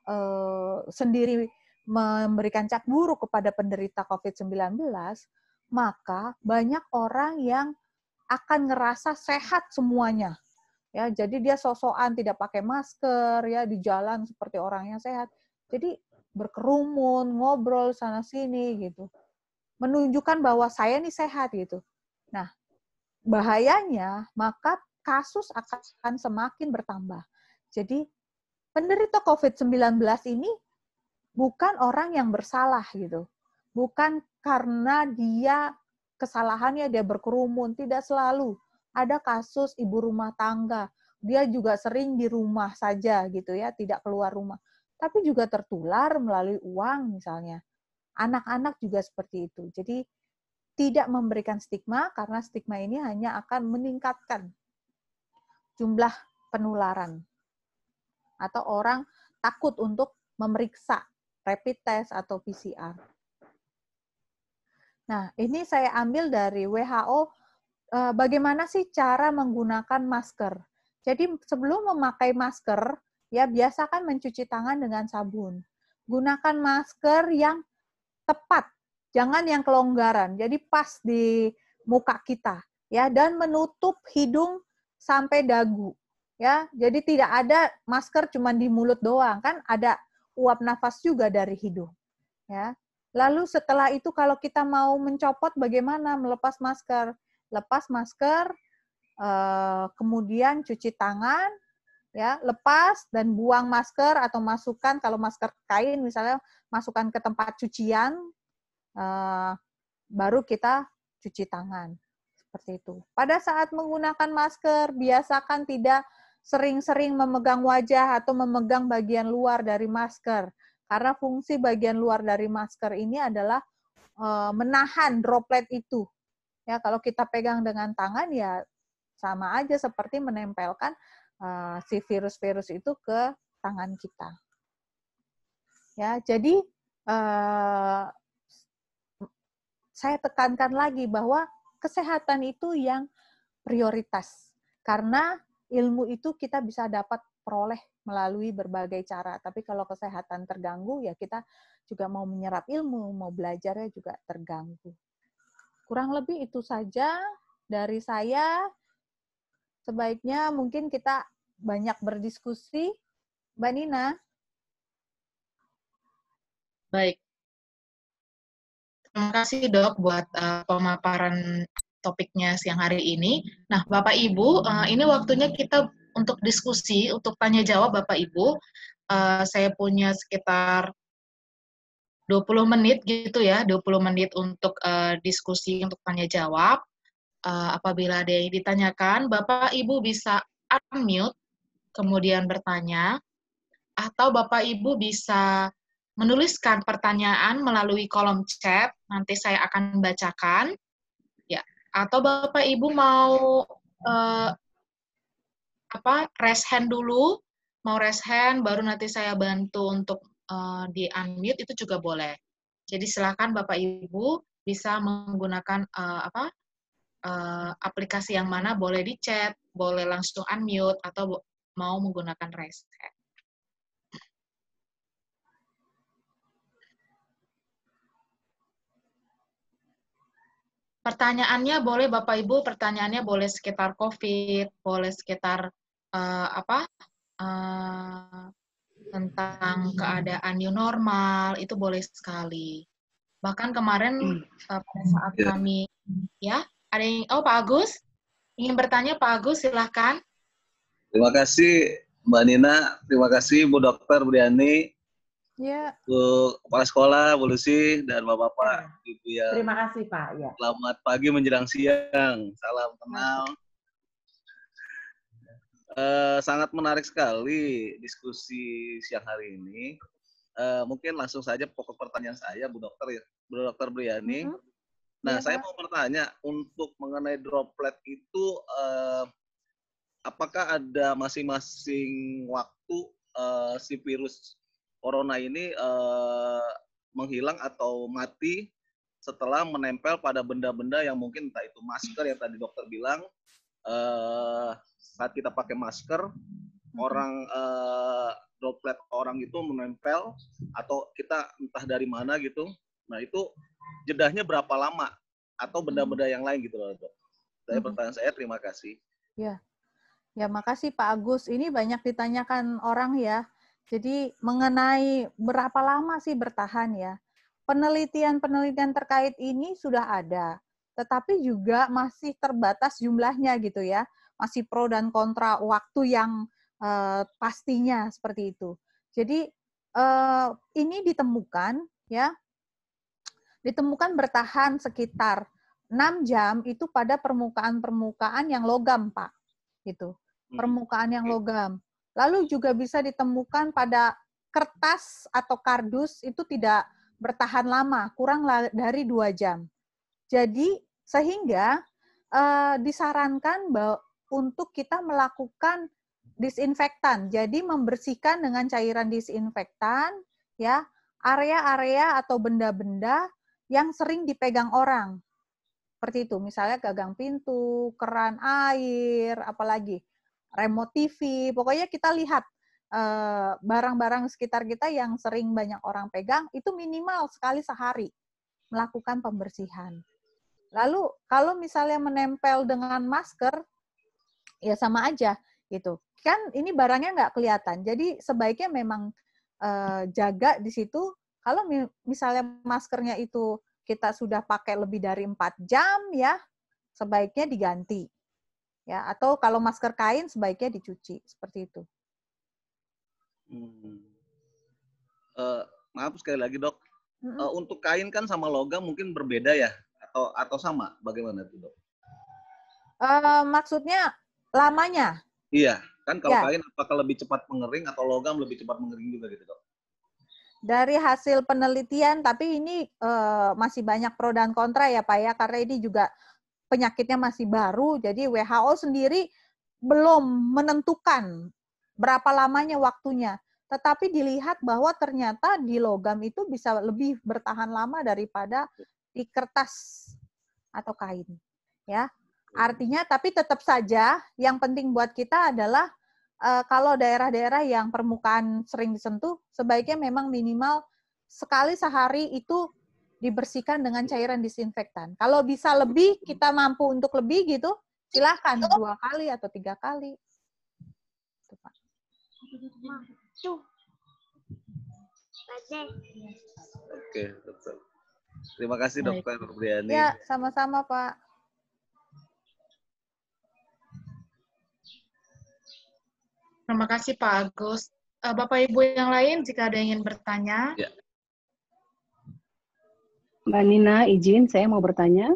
sendiri memberikan cap buruk kepada penderita COVID-19, maka banyak orang yang akan ngerasa sehat semuanya. Ya, jadi dia sok-sokan tidak pakai masker ya di jalan seperti orang yang sehat. Jadi berkerumun, ngobrol sana sini gitu. Menunjukkan bahwa saya nih sehat gitu. Nah, bahayanya maka kasus akan semakin bertambah. Jadi penderita COVID-19 ini bukan orang yang bersalah gitu. Bukan karena dia kesalahannya dia berkerumun, tidak selalu. Ada kasus ibu rumah tangga, dia juga sering di rumah saja gitu ya, tidak keluar rumah. Tapi juga tertular melalui uang misalnya. Anak-anak juga seperti itu. Jadi tidak memberikan stigma karena stigma ini hanya akan meningkatkan jumlah penularan. Atau orang takut untuk memeriksa rapid test atau PCR. Nah, ini saya ambil dari WHO, bagaimana sih cara menggunakan masker. Jadi sebelum memakai masker, ya biasakan mencuci tangan dengan sabun. Gunakan masker yang tepat, jangan yang kelonggaran. Jadi pas di muka kita, ya, dan menutup hidung sampai dagu. Ya, jadi tidak ada masker cuma di mulut doang, kan ada uap nafas juga dari hidung. Ya. Lalu setelah itu kalau kita mau mencopot bagaimana melepas masker? Lepas masker, kemudian cuci tangan, ya, lepas dan buang masker atau masukkan kalau masker kain misalnya masukkan ke tempat cucian baru kita cuci tangan. Seperti itu. Pada saat menggunakan masker, biasakan tidak sering-sering memegang wajah atau memegang bagian luar dari masker. Karena fungsi bagian luar dari masker ini adalah menahan droplet itu. Ya, kalau kita pegang dengan tangan ya sama aja seperti menempelkan si virus-virus itu ke tangan kita. Ya, jadi saya tekankan lagi bahwa kesehatan itu yang prioritas. Karena ilmu itu kita bisa dapat peroleh melalui berbagai cara. Tapi kalau kesehatan terganggu, ya kita juga mau menyerap ilmu, mau belajarnya juga terganggu. Kurang lebih itu saja dari saya. Sebaiknya mungkin kita banyak berdiskusi. Mbak Nina. Baik. Terima kasih dok buat pemaparan topiknya siang hari ini. Nah, Bapak Ibu, ini waktunya kita untuk diskusi, untuk tanya jawab Bapak Ibu. Saya punya sekitar 20 menit gitu ya, 20 menit untuk diskusi, untuk tanya jawab. Apabila ada yang ditanyakan, Bapak Ibu bisa unmute, kemudian bertanya, atau Bapak Ibu bisa menuliskan pertanyaan melalui kolom chat, nanti saya akan bacakan. Ya, atau Bapak Ibu mau raise hand dulu, mau raise hand baru nanti saya bantu untuk di unmute itu juga boleh. Jadi silakan Bapak Ibu bisa menggunakan aplikasi yang mana, boleh di chat, boleh langsung unmute atau mau menggunakan raise hand. Pertanyaannya boleh Bapak Ibu, pertanyaannya boleh sekitar COVID, boleh sekitar tentang keadaan new normal, itu boleh sekali. Bahkan kemarin pada saat kami, ya, ada yang, Pak Agus, ingin bertanya Pak Agus, silahkan. Terima kasih Mbak Nina, terima kasih Bu Dokter Briani, Ya. Bu Kepala Sekolah, Bu Lucy, dan Bapak-Bapak, Ibu yang terima kasih Pak. Ya. Selamat pagi menjelang siang, salam kenal. Sangat menarik sekali diskusi siang hari ini. Mungkin langsung saja pokok pertanyaan saya, Bu Dokter Briani. Nah, saya mau bertanya untuk mengenai droplet itu, apakah ada masing-masing waktu si virus corona ini menghilang atau mati setelah menempel pada benda-benda yang mungkin entah itu masker yang tadi dokter bilang, saat kita pakai masker, orang droplet orang itu menempel atau kita entah dari mana gitu. Nah itu jedahnya berapa lama atau benda-benda yang lain gitu loh dok. Pertanyaan saya, terima kasih. Ya, makasih Pak Agus. Ini banyak ditanyakan orang ya. Jadi mengenai berapa lama sih bertahan ya. Penelitian-penelitian terkait ini sudah ada. Tetapi juga masih terbatas jumlahnya gitu ya. Masih pro dan kontra waktu yang pastinya seperti itu. Jadi ini ditemukan ya. Ditemukan bertahan sekitar 6 jam itu pada permukaan-permukaan yang logam, Pak. Gitu. Permukaan yang logam. Lalu juga bisa ditemukan pada kertas atau kardus itu tidak bertahan lama, kurang dari 2 jam. Jadi sehingga disarankan untuk kita melakukan disinfektan. Jadi membersihkan dengan cairan disinfektan ya area-area atau benda-benda yang sering dipegang orang. Seperti itu, misalnya gagang pintu, keran air, apalagi remote TV, pokoknya kita lihat barang-barang sekitar kita yang sering banyak orang pegang, itu minimal sekali sehari melakukan pembersihan. Lalu kalau misalnya menempel dengan masker, ya sama aja gitu. Kan ini barangnya nggak kelihatan, jadi sebaiknya memang jaga di situ. Kalau misalnya maskernya itu kita sudah pakai lebih dari 4 jam, ya sebaiknya diganti. Ya, atau kalau masker kain sebaiknya dicuci seperti itu. Maaf sekali lagi dok, Untuk kain kan sama logam mungkin berbeda ya, atau sama? Bagaimana itu, Dok? Maksudnya lamanya? Iya, kan kalau Ya. kain apakah lebih cepat mengering atau logam lebih cepat mengering juga gitu, Dok? Dari hasil penelitian, tapi ini masih banyak pro dan kontra ya Pak ya, karena ini juga penyakitnya masih baru, jadi WHO sendiri belum menentukan berapa lamanya waktunya. Tetapi dilihat bahwa ternyata di logam itu bisa lebih bertahan lama daripada di kertas atau kain. Ya, artinya tapi tetap saja yang penting buat kita adalah kalau daerah-daerah yang permukaan sering disentuh, sebaiknya memang minimal sekali sehari itu dibersihkan dengan cairan disinfektan. Kalau bisa lebih, kita mampu untuk lebih gitu, silahkan 2 kali atau 3 kali. Itu, Pak. Oke, Dokter. Terima kasih, Dokter Briani. Ya, sama-sama, Pak. Terima kasih Pak Agus. Bapak Ibu yang lain jika ada yang ingin bertanya. Ya. Mbak Nina, izin saya mau bertanya.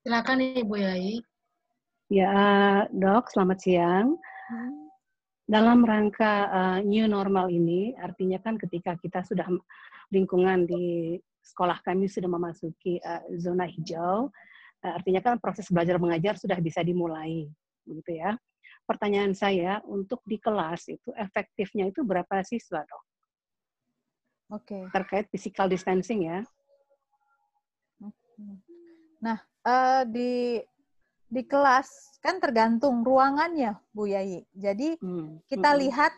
Silakan Ibu Yai. Ya, Dok, selamat siang. Dalam rangka new normal ini, artinya kan ketika kita sudah lingkungan di sekolah kami sudah memasuki zona hijau, artinya kan proses belajar mengajar sudah bisa dimulai, begitu ya. Pertanyaan saya, untuk di kelas itu efektifnya itu berapa siswa, Dok? Oke. Terkait physical distancing ya. Nah, di kelas kan tergantung ruangannya, Bu Yai. Jadi kita lihat,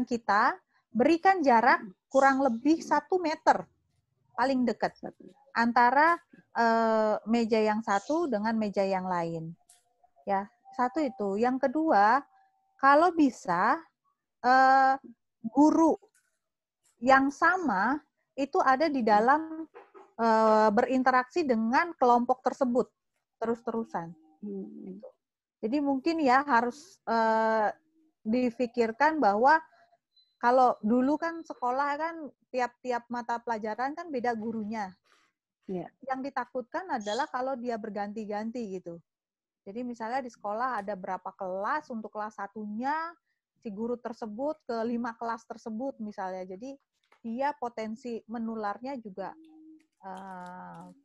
kita berikan jarak kurang lebih 1 meter paling dekat antara meja yang satu dengan meja yang lain. Ya, satu itu. Yang kedua, kalau bisa guru yang sama itu ada di dalam berinteraksi dengan kelompok tersebut terus-terusan. Jadi mungkin ya harus difikirkan bahwa kalau dulu kan sekolah kan tiap-tiap mata pelajaran kan beda gurunya. Yeah. Yang ditakutkan adalah kalau dia berganti-ganti gitu. Jadi misalnya di sekolah ada berapa kelas, untuk kelas satunya si guru tersebut ke 5 kelas tersebut misalnya. Jadi dia potensi menularnya juga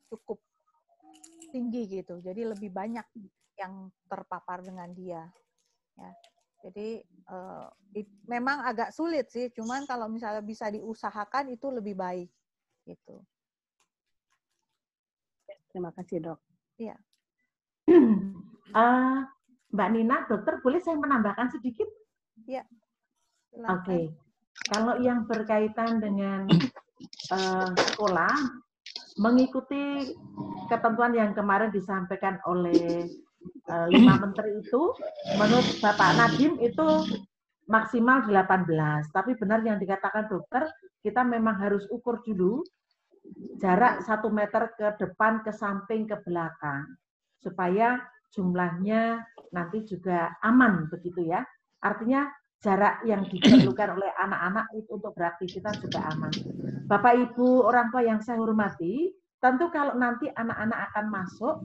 cukup tinggi gitu. Jadi lebih banyak yang terpapar dengan dia. Ya. Jadi memang agak sulit sih, cuman kalau misalnya bisa diusahakan itu lebih baik gitu. Terima kasih, Dok. Iya. Mbak Nina, dokter boleh saya menambahkan sedikit? Iya. Oke. Kalau yang berkaitan dengan sekolah, mengikuti ketentuan yang kemarin disampaikan oleh 5 menteri itu, menurut Bapak Nadiem itu maksimal 18. Tapi benar yang dikatakan dokter, kita memang harus ukur dulu jarak 1 meter ke depan, ke samping, ke belakang. Supaya jumlahnya nanti juga aman begitu ya. Artinya jarak yang diperlukan oleh anak-anak itu untuk beraktivitas juga aman. Bapak Ibu orang tua yang saya hormati, tentu kalau nanti anak-anak akan masuk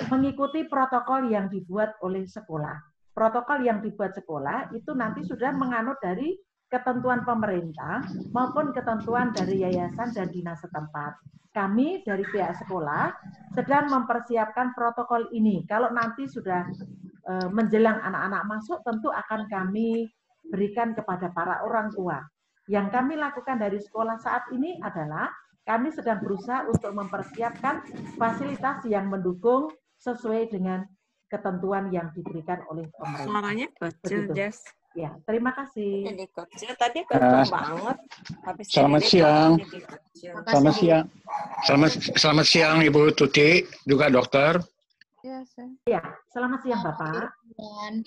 mengikuti protokol yang dibuat oleh sekolah. Protokol yang dibuat sekolah itu nanti sudah menganut dari ketentuan pemerintah maupun ketentuan dari yayasan dan dinas setempat. Kami dari pihak sekolah sedang mempersiapkan protokol ini. Kalau nanti sudah menjelang anak-anak masuk, tentu akan kami berikan kepada para orang tua. Yang kami lakukan dari sekolah saat ini adalah kami sedang berusaha untuk mempersiapkan fasilitas yang mendukung sesuai dengan ketentuan yang diberikan oleh pemerintah. Suaranya kecil, Jess. Ya, terima kasih. Jadi kecil, tadi kencang banget. Habis selamat siang. Selamat siang. Selamat siang Ibu Tuti, juga dokter. Ya, selamat siang Bapak.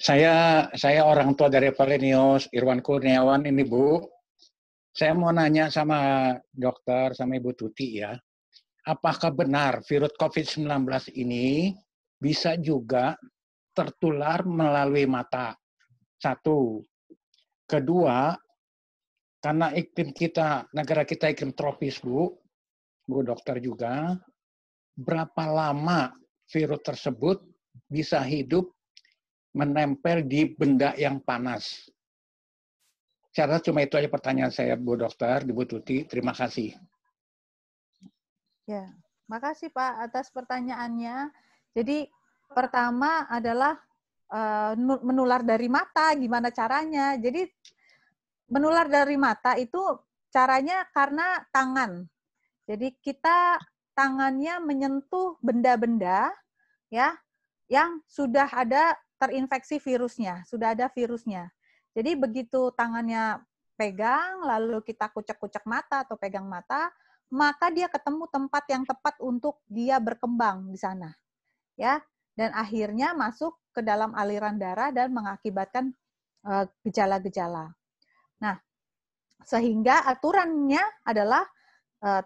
Saya orang tua dari Valenius, Irwan Kurniawan ini Bu. Saya mau nanya sama dokter, sama Ibu Tuti ya. Apakah benar virus COVID-19 ini bisa juga tertular melalui mata? 1. Kedua, karena iklim kita, negara kita iklim tropis, Bu Dokter juga, berapa lama virus tersebut bisa hidup menempel di benda yang panas? Saya rasa cuma itu aja pertanyaan saya, Bu Dokter, Bu Tuti. Terima kasih. Ya, makasih Pak atas pertanyaannya. Jadi pertama adalah menular dari mata, gimana caranya? Jadi menular dari mata itu caranya karena tangan. Jadi kita tangannya menyentuh benda-benda ya yang sudah ada terinfeksi virusnya, sudah ada virusnya. Jadi begitu tangannya pegang, lalu kita kucek-kucek mata atau pegang mata, maka dia ketemu tempat yang tepat untuk dia berkembang di sana. Ya, dan akhirnya masuk ke dalam aliran darah dan mengakibatkan gejala-gejala. Nah, sehingga aturannya adalah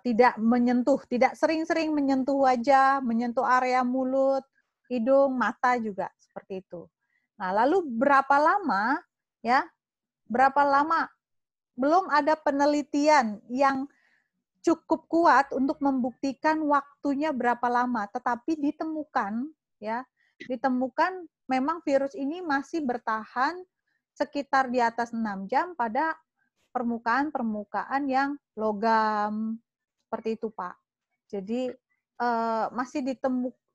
tidak menyentuh, tidak sering-sering menyentuh wajah, menyentuh area mulut, hidung, mata juga seperti itu. Nah, lalu berapa lama ya? Berapa lama? Belum ada penelitian yang cukup kuat untuk membuktikan waktunya berapa lama, tetapi ditemukan ya, ditemukan memang virus ini masih bertahan sekitar di atas 6 jam pada permukaan-permukaan yang logam seperti itu, Pak. Jadi masih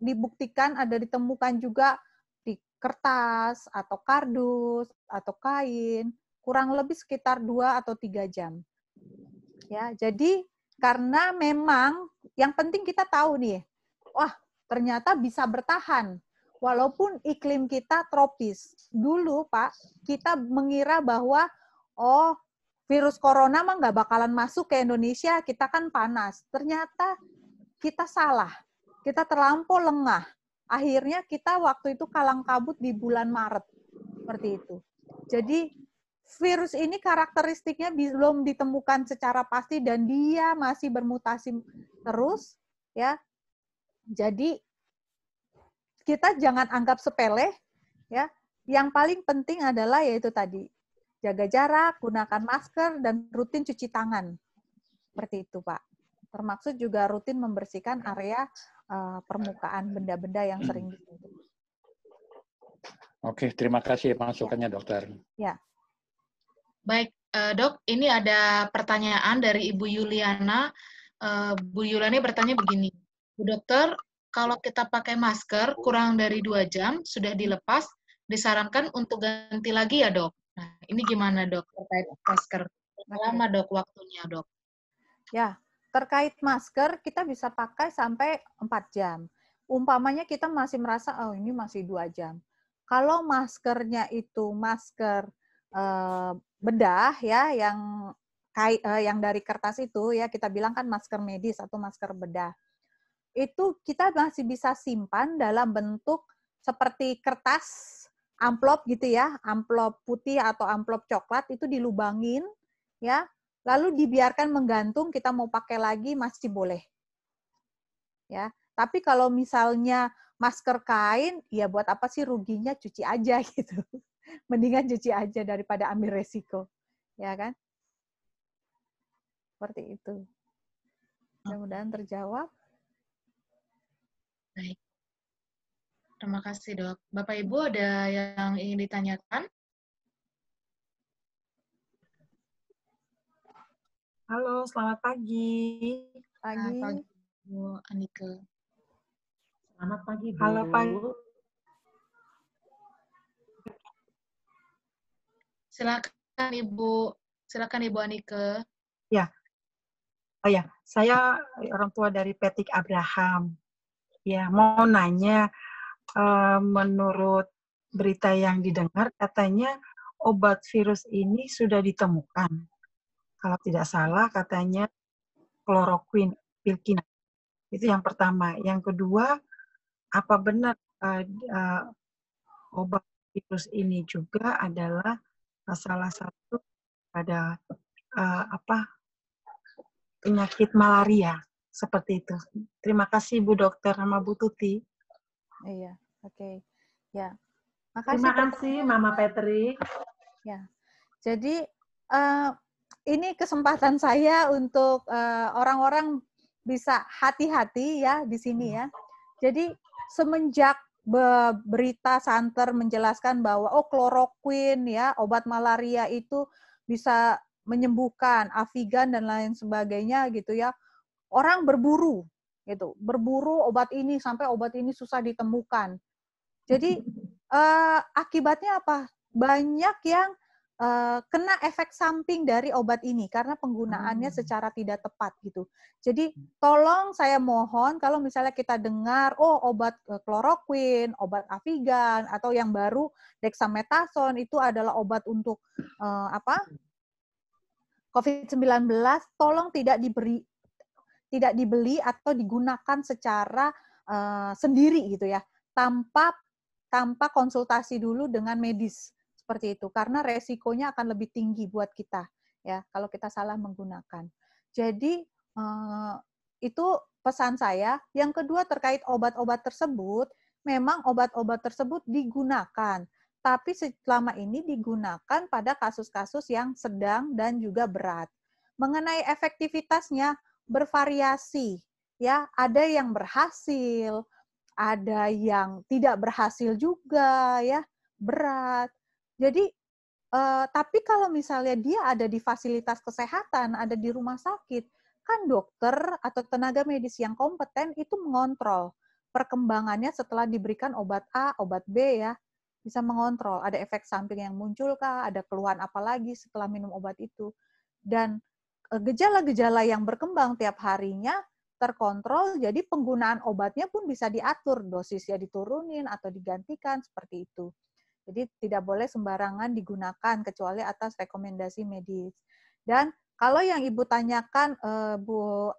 dibuktikan ada ditemukan juga di kertas atau kardus atau kain kurang lebih sekitar 2 atau 3 jam. Ya, jadi karena memang yang penting kita tahu nih, wah ternyata bisa bertahan walaupun iklim kita tropis. Dulu Pak, kita mengira bahwa oh virus corona mah nggak bakalan masuk ke Indonesia, kita kan panas. Ternyata kita salah, kita terlampau lengah. Akhirnya kita waktu itu kalang kabut di bulan Maret, seperti itu. Jadi virus ini karakteristiknya belum ditemukan secara pasti dan dia masih bermutasi terus, ya. Jadi kita jangan anggap sepele, ya. Yang paling penting adalah yaitu tadi jaga jarak, gunakan masker dan rutin cuci tangan, seperti itu Pak. Termasuk juga rutin membersihkan area permukaan benda-benda yang sering disentuh. Oke, terima kasih masukannya Dokter. Ya. Baik, Dok, ini ada pertanyaan dari Ibu Yuliana. Bu Yuliana bertanya begini, Bu Dokter, kalau kita pakai masker kurang dari 2 jam sudah dilepas, disarankan untuk ganti lagi ya Dok? Nah, ini gimana Dok terkait masker? Berapa lama Dok waktunya Dok? Ya, terkait masker kita bisa pakai sampai 4 jam. Umpamanya kita masih merasa, oh ini masih 2 jam. Kalau maskernya itu masker bedah ya yang dari kertas itu ya kita bilang kan masker medis atau masker bedah. Itu kita masih bisa simpan dalam bentuk seperti kertas amplop gitu ya, amplop putih atau amplop coklat itu dilubangin ya, lalu dibiarkan menggantung, kita mau pakai lagi masih boleh. Ya, tapi kalau misalnya masker kain, ya buat apa sih ruginya, cuci aja gitu. Mendingan cuci aja daripada ambil resiko. Ya kan? Seperti itu. Mudah-mudahan terjawab. Baik. Terima kasih, Dok. Bapak Ibu ada yang ingin ditanyakan? Halo, selamat pagi. Pagi. Selamat pagi, Bu Anike. Selamat pagi, Bu. Halo, pagi. Silakan Ibu Anike. Ya. Oh ya, saya orang tua dari Petik Abraham. Ya, mau nanya, menurut berita yang didengar katanya obat virus ini sudah ditemukan. Kalau tidak salah katanya kloroquine, pilkina. Itu yang pertama. Yang kedua, apa benar obat virus ini juga adalah salah satu pada penyakit malaria seperti itu. Terima kasih Bu Dokter sama Bu Tuti. Iya, oke. Ya. Makasih. Terima kasih Mama Petri. Ya. Jadi ini kesempatan saya untuk orang-orang bisa hati-hati ya di sini ya. Jadi semenjak berita santer menjelaskan bahwa kloroquine ya, obat malaria itu bisa menyembuhkan, Avigan dan lain sebagainya gitu ya. Orang berburu gitu, berburu obat ini sampai obat ini susah ditemukan. Jadi akibatnya apa? Banyak yang kena efek samping dari obat ini karena penggunaannya secara tidak tepat gitu. Jadi tolong saya mohon kalau misalnya kita dengar obat kloroquine, obat Avigan atau yang baru dexamethasone itu adalah obat untuk COVID-19, tolong tidak dibeli atau digunakan secara sendiri gitu ya, tanpa konsultasi dulu dengan medis. Seperti itu, karena resikonya akan lebih tinggi buat kita ya kalau kita salah menggunakan. Jadi itu pesan saya. Yang kedua terkait obat-obat tersebut, memang obat-obat tersebut digunakan, tapi selama ini digunakan pada kasus-kasus yang sedang dan juga berat. Mengenai efektivitasnya bervariasi ya, ada yang berhasil, ada yang tidak berhasil juga ya, berat. Jadi, tapi kalau misalnya dia ada di fasilitas kesehatan, ada di rumah sakit, kan dokter atau tenaga medis yang kompeten itu mengontrol perkembangannya setelah diberikan obat A, obat B ya, bisa mengontrol. Ada efek samping yang muncul kah, ada keluhan apa lagi setelah minum obat itu. Dan gejala-gejala yang berkembang tiap harinya terkontrol, jadi penggunaan obatnya pun bisa diatur, dosisnya diturunin atau digantikan, seperti itu. Jadi tidak boleh sembarangan digunakan kecuali atas rekomendasi medis. Dan kalau yang Ibu tanyakan, Bu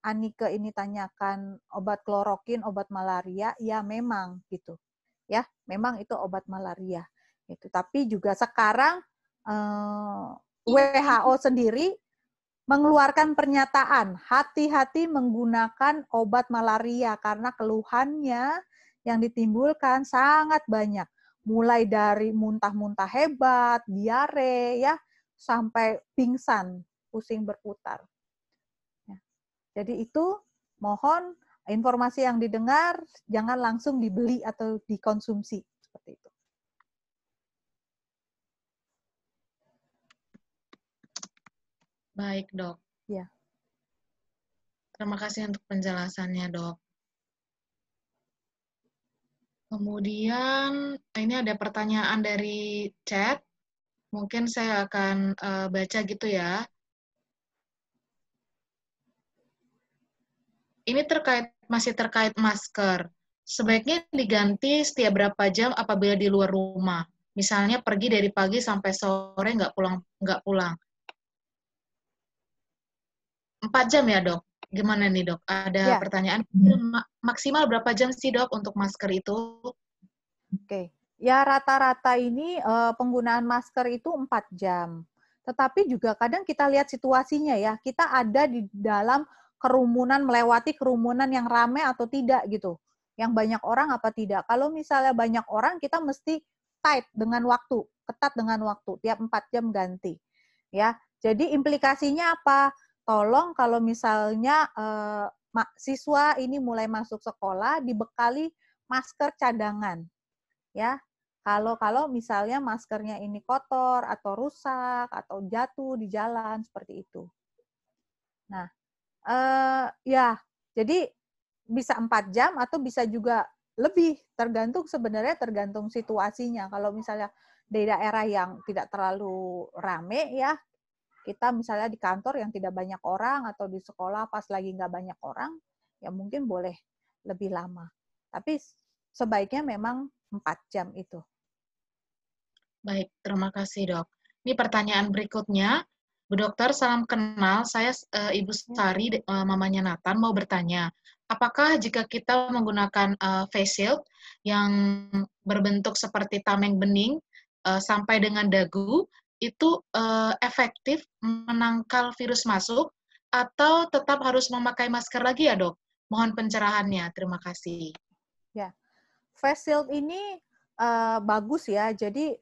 Anike ini tanyakan obat kloroquine, obat malaria, ya memang gitu. Ya, memang itu obat malaria. Itu. Tapi juga sekarang WHO sendiri mengeluarkan pernyataan, hati-hati menggunakan obat malaria karena keluhannya yang ditimbulkan sangat banyak. Mulai dari muntah-muntah hebat, diare, ya, sampai pingsan, pusing berputar. Ya. Jadi itu mohon informasi yang didengar jangan langsung dibeli atau dikonsumsi seperti itu. Baik, Dok. Ya. Terima kasih untuk penjelasannya, Dok. Kemudian, ini ada pertanyaan dari chat. Mungkin saya akan baca gitu ya. Ini masih terkait masker. Sebaiknya diganti setiap berapa jam apabila di luar rumah. Misalnya pergi dari pagi sampai sore nggak pulang. 4 jam ya, Dok? Gimana nih, Dok? Ada pertanyaan, maksimal berapa jam sih, Dok, untuk masker itu? Oke. Ya, rata-rata ini penggunaan masker itu 4 jam. Tetapi juga kadang kita lihat situasinya ya, kita ada di dalam kerumunan, melewati kerumunan yang ramai atau tidak gitu. Yang banyak orang apa tidak. Kalau misalnya banyak orang, kita mesti tight dengan waktu, ketat dengan waktu, tiap 4 jam ganti. Ya, jadi implikasinya apa? Tolong kalau misalnya siswa ini mulai masuk sekolah dibekali masker cadangan. Ya, kalau misalnya maskernya ini kotor atau rusak atau jatuh di jalan seperti itu. Nah, ya, jadi bisa 4 jam atau bisa juga lebih, tergantung situasinya. Kalau misalnya di daerah yang tidak terlalu rame ya, kita misalnya di kantor yang tidak banyak orang atau di sekolah pas lagi nggak banyak orang, ya mungkin boleh lebih lama. Tapi sebaiknya memang 4 jam itu. Baik, terima kasih, Dok. Ini pertanyaan berikutnya. Bu Dokter, salam kenal. Saya Ibu Sari, mamanya Nathan, mau bertanya. Apakah jika kita menggunakan face shield yang berbentuk seperti tameng bening sampai dengan dagu, itu efektif menangkal virus masuk atau tetap harus memakai masker lagi ya, Dok? Mohon pencerahannya. Terima kasih. Ya, face shield ini bagus ya. Jadi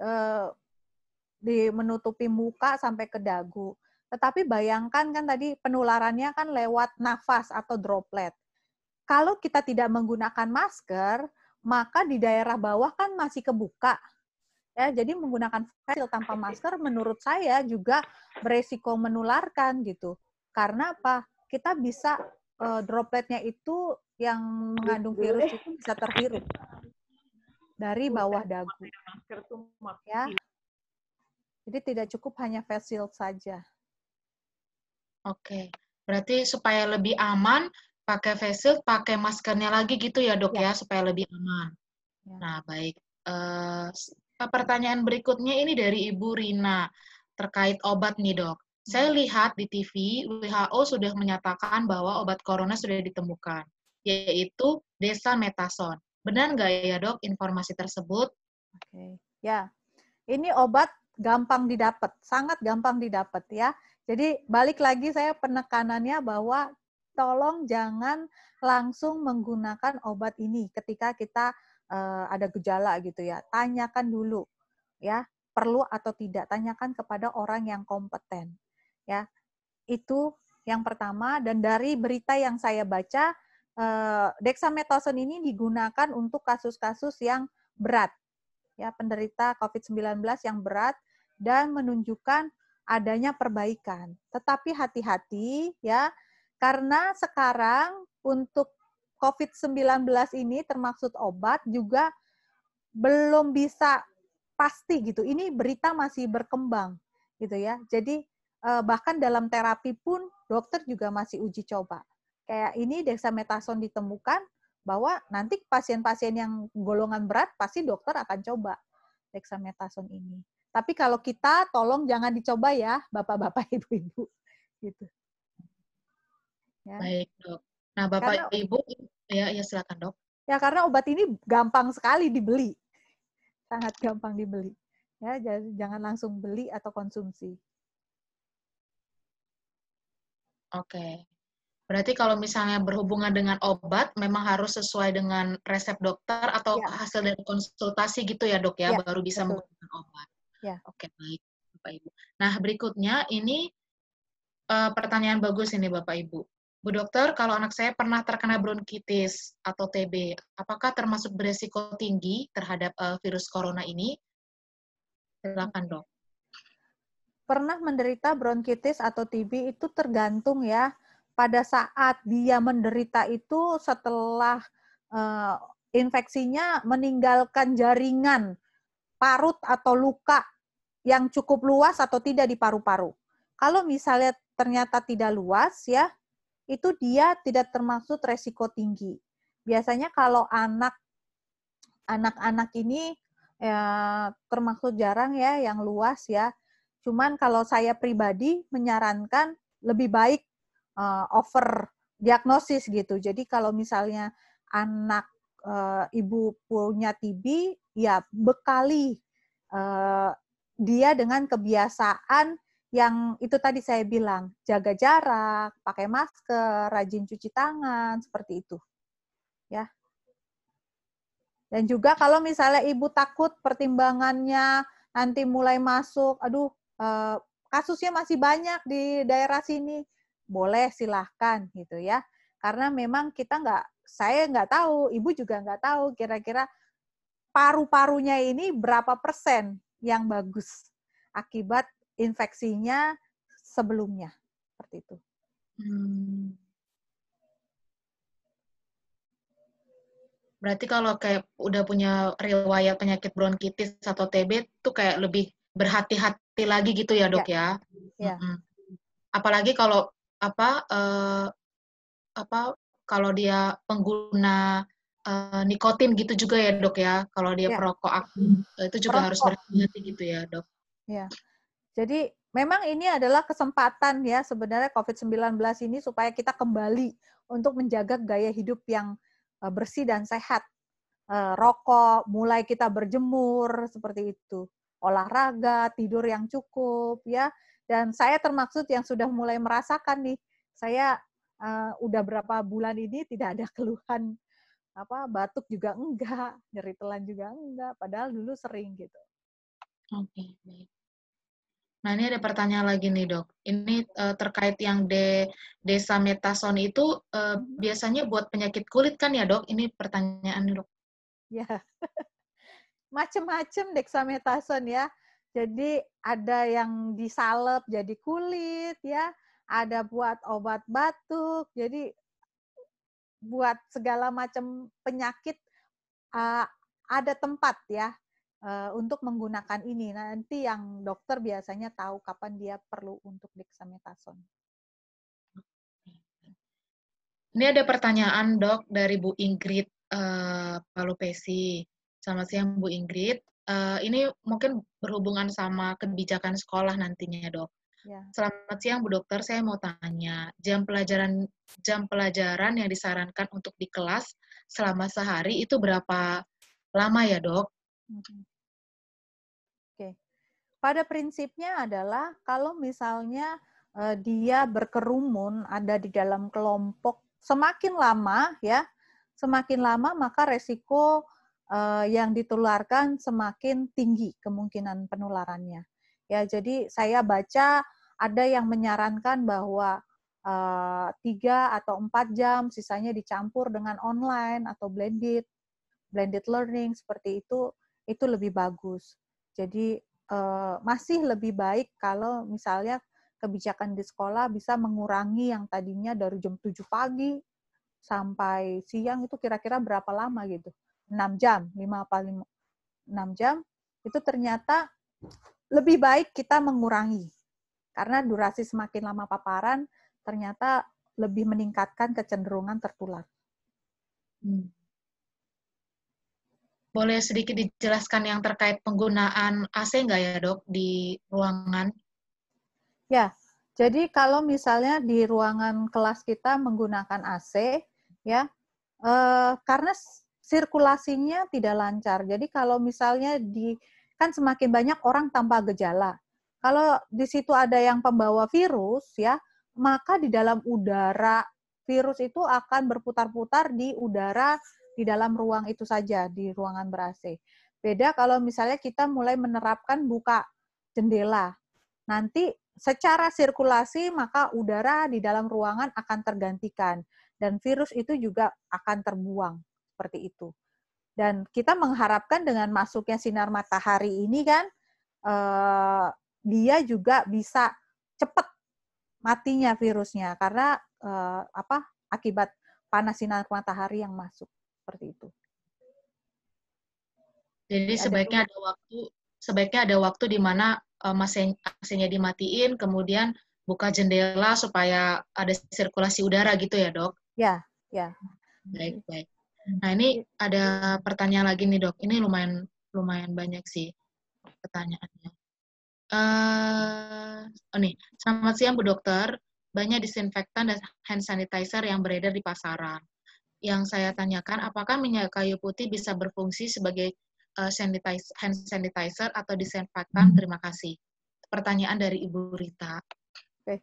menutupi muka sampai ke dagu. Tetapi bayangkan kan tadi penularannya kan lewat nafas atau droplet. Kalau kita tidak menggunakan masker, maka di daerah bawah kan masih kebuka. Ya, jadi menggunakan face shield tanpa masker menurut saya juga beresiko menularkan gitu. Karena apa? Kita bisa dropletnya itu yang mengandung virus itu bisa terhirup dari bawah dagu. Ya. Jadi tidak cukup hanya face shield saja. Oke. Berarti supaya lebih aman, pakai face shield, pakai maskernya lagi gitu ya, Dok ya, supaya lebih aman. Ya. Nah, baik. Pertanyaan berikutnya ini dari Ibu Rina terkait obat nih, Dok. Saya lihat di TV, WHO sudah menyatakan bahwa obat corona sudah ditemukan, yaitu desamethasone. Benar nggak ya, Dok, informasi tersebut? Oke. Ya, ini obat gampang didapat, sangat gampang didapat ya. Jadi balik lagi saya penekanannya bahwa tolong jangan langsung menggunakan obat ini ketika kita ada gejala gitu ya. Tanyakan dulu ya, perlu atau tidak, tanyakan kepada orang yang kompeten. Ya. Itu yang pertama, dan dari berita yang saya baca dexamethasone ini digunakan untuk kasus-kasus yang berat. Ya, penderita COVID-19 yang berat dan menunjukkan adanya perbaikan. Tetapi hati-hati ya, karena sekarang untuk COVID-19 ini termaksud obat juga belum bisa pasti gitu. Ini berita masih berkembang gitu ya. Jadi bahkan dalam terapi pun dokter juga masih uji coba. Kayak ini dexamethasone ditemukan bahwa nanti pasien-pasien yang golongan berat pasti dokter akan coba dexamethasone ini. Tapi kalau kita tolong jangan dicoba ya, Bapak-bapak, Ibu-ibu. Gitu. Ya. Baik, Dok. Nah, Bapak Ibu, ya silakan, Dok. Ya, karena obat ini gampang sekali dibeli. Sangat gampang dibeli. Ya, jangan langsung beli atau konsumsi. Oke. Berarti kalau misalnya berhubungan dengan obat, memang harus sesuai dengan resep dokter atau hasil dari konsultasi gitu ya, Dok, ya, baru bisa menggunakan obat. Ya. Oke, baik, Bapak Ibu. Nah, berikutnya ini pertanyaan bagus ini, Bapak Ibu. Bu Dokter, kalau anak saya pernah terkena bronkitis atau TB, apakah termasuk beresiko tinggi terhadap virus corona ini? Silakan, Dok. Pernah menderita bronkitis atau TB itu tergantung ya. Pada saat dia menderita itu setelah infeksinya meninggalkan jaringan parut atau luka yang cukup luas atau tidak di paru-paru. Kalau misalnya ternyata tidak luas ya, itu dia tidak termasuk resiko tinggi. Biasanya kalau anak-anak ini ya, termasuk jarang ya yang luas ya. Cuman kalau saya pribadi menyarankan lebih baik over diagnosis gitu. Jadi kalau misalnya anak ibu punya TB, ya bekali dia dengan kebiasaan yang itu tadi saya bilang, jaga jarak, pakai masker, rajin cuci tangan, seperti itu. Ya. Dan juga kalau misalnya ibu takut pertimbangannya nanti mulai masuk, aduh kasusnya masih banyak di daerah sini, boleh silahkan gitu ya. Karena memang saya nggak tahu, ibu juga nggak tahu kira-kira paru-parunya ini berapa persen yang bagus akibat infeksinya sebelumnya. Seperti itu. Berarti kalau kayak udah punya riwayat penyakit bronkitis atau TB itu kayak lebih berhati-hati lagi gitu ya, Dok ya. Ya. Apalagi kalau kalau dia pengguna nikotin gitu juga ya, Dok ya. Kalau dia perokok aktif itu juga harus berhati-hati gitu ya, Dok. Ya. Jadi memang ini adalah kesempatan ya sebenarnya COVID-19 ini supaya kita kembali untuk menjaga gaya hidup yang bersih dan sehat. Rokok, mulai kita berjemur seperti itu. Olahraga, tidur yang cukup ya. Dan saya termaksud yang sudah mulai merasakan nih. Saya udah berapa bulan ini tidak ada keluhan batuk juga enggak, nyeri telan juga enggak, padahal dulu sering gitu. Oke, baik. Nah, ini ada pertanyaan lagi nih, Dok. Ini terkait yang desamethasone itu biasanya buat penyakit kulit kan ya, Dok? Ini pertanyaan, Dok. Ya, macam-macam dexamethasone ya. Jadi ada yang disalep jadi kulit ya, ada buat obat batuk. Jadi buat segala macam penyakit ada tempat ya untuk menggunakan ini. Nanti yang dokter biasanya tahu kapan dia perlu untuk dexamethasone. Ini ada pertanyaan, Dok, dari Bu Ingrid Palupesi. Selamat siang, Bu Ingrid. Ini mungkin berhubungan sama kebijakan sekolah nantinya, Dok. Ya. Selamat siang, Bu Dokter. Saya mau tanya, jam pelajaran yang disarankan untuk di kelas selama sehari itu berapa lama ya, Dok? Oke. Pada prinsipnya adalah kalau misalnya dia berkerumun, ada di dalam kelompok, semakin lama ya, semakin lama maka resiko yang ditularkan semakin tinggi kemungkinan penularannya. Ya, jadi saya baca ada yang menyarankan bahwa 3 atau 4 jam, sisanya dicampur dengan online atau blended learning seperti itu lebih bagus. Jadi masih lebih baik kalau misalnya kebijakan di sekolah bisa mengurangi yang tadinya dari jam 7 pagi sampai siang itu kira-kira berapa lama gitu. 6 jam, 6 jam, itu ternyata lebih baik kita mengurangi. Karena durasi semakin lama paparan, ternyata lebih meningkatkan kecenderungan tertular. Boleh sedikit dijelaskan yang terkait penggunaan AC nggak ya, Dok, di ruangan? Ya, jadi kalau misalnya di ruangan kelas kita menggunakan AC, ya, karena sirkulasinya tidak lancar. Jadi kalau misalnya kan semakin banyak orang tanpa gejala. Kalau di situ ada yang pembawa virus, ya, maka di dalam udara virus itu akan berputar-putar di udara di dalam ruang itu saja, di ruangan ber-AC. Beda kalau misalnya kita mulai menerapkan buka jendela. Nanti secara sirkulasi maka udara di dalam ruangan akan tergantikan dan virus itu juga akan terbuang seperti itu. Dan kita mengharapkan dengan masuknya sinar matahari ini kan dia juga bisa cepat matinya virusnya karena akibat panas sinar matahari yang masuk seperti itu. Jadi sebaiknya ada waktu di mana AC-nya dimatiin, kemudian buka jendela supaya ada sirkulasi udara gitu ya, Dok? Ya, ya. Baik. Nah, ini ada pertanyaan lagi nih, Dok. Ini lumayan banyak sih pertanyaannya. Selamat siang, Bu Dokter. Banyak disinfektan dan hand sanitizer yang beredar di pasaran. Yang saya tanyakan, apakah minyak kayu putih bisa berfungsi sebagai hand sanitizer atau disinfektan? Terima kasih. Pertanyaan dari Ibu Rita. Oke.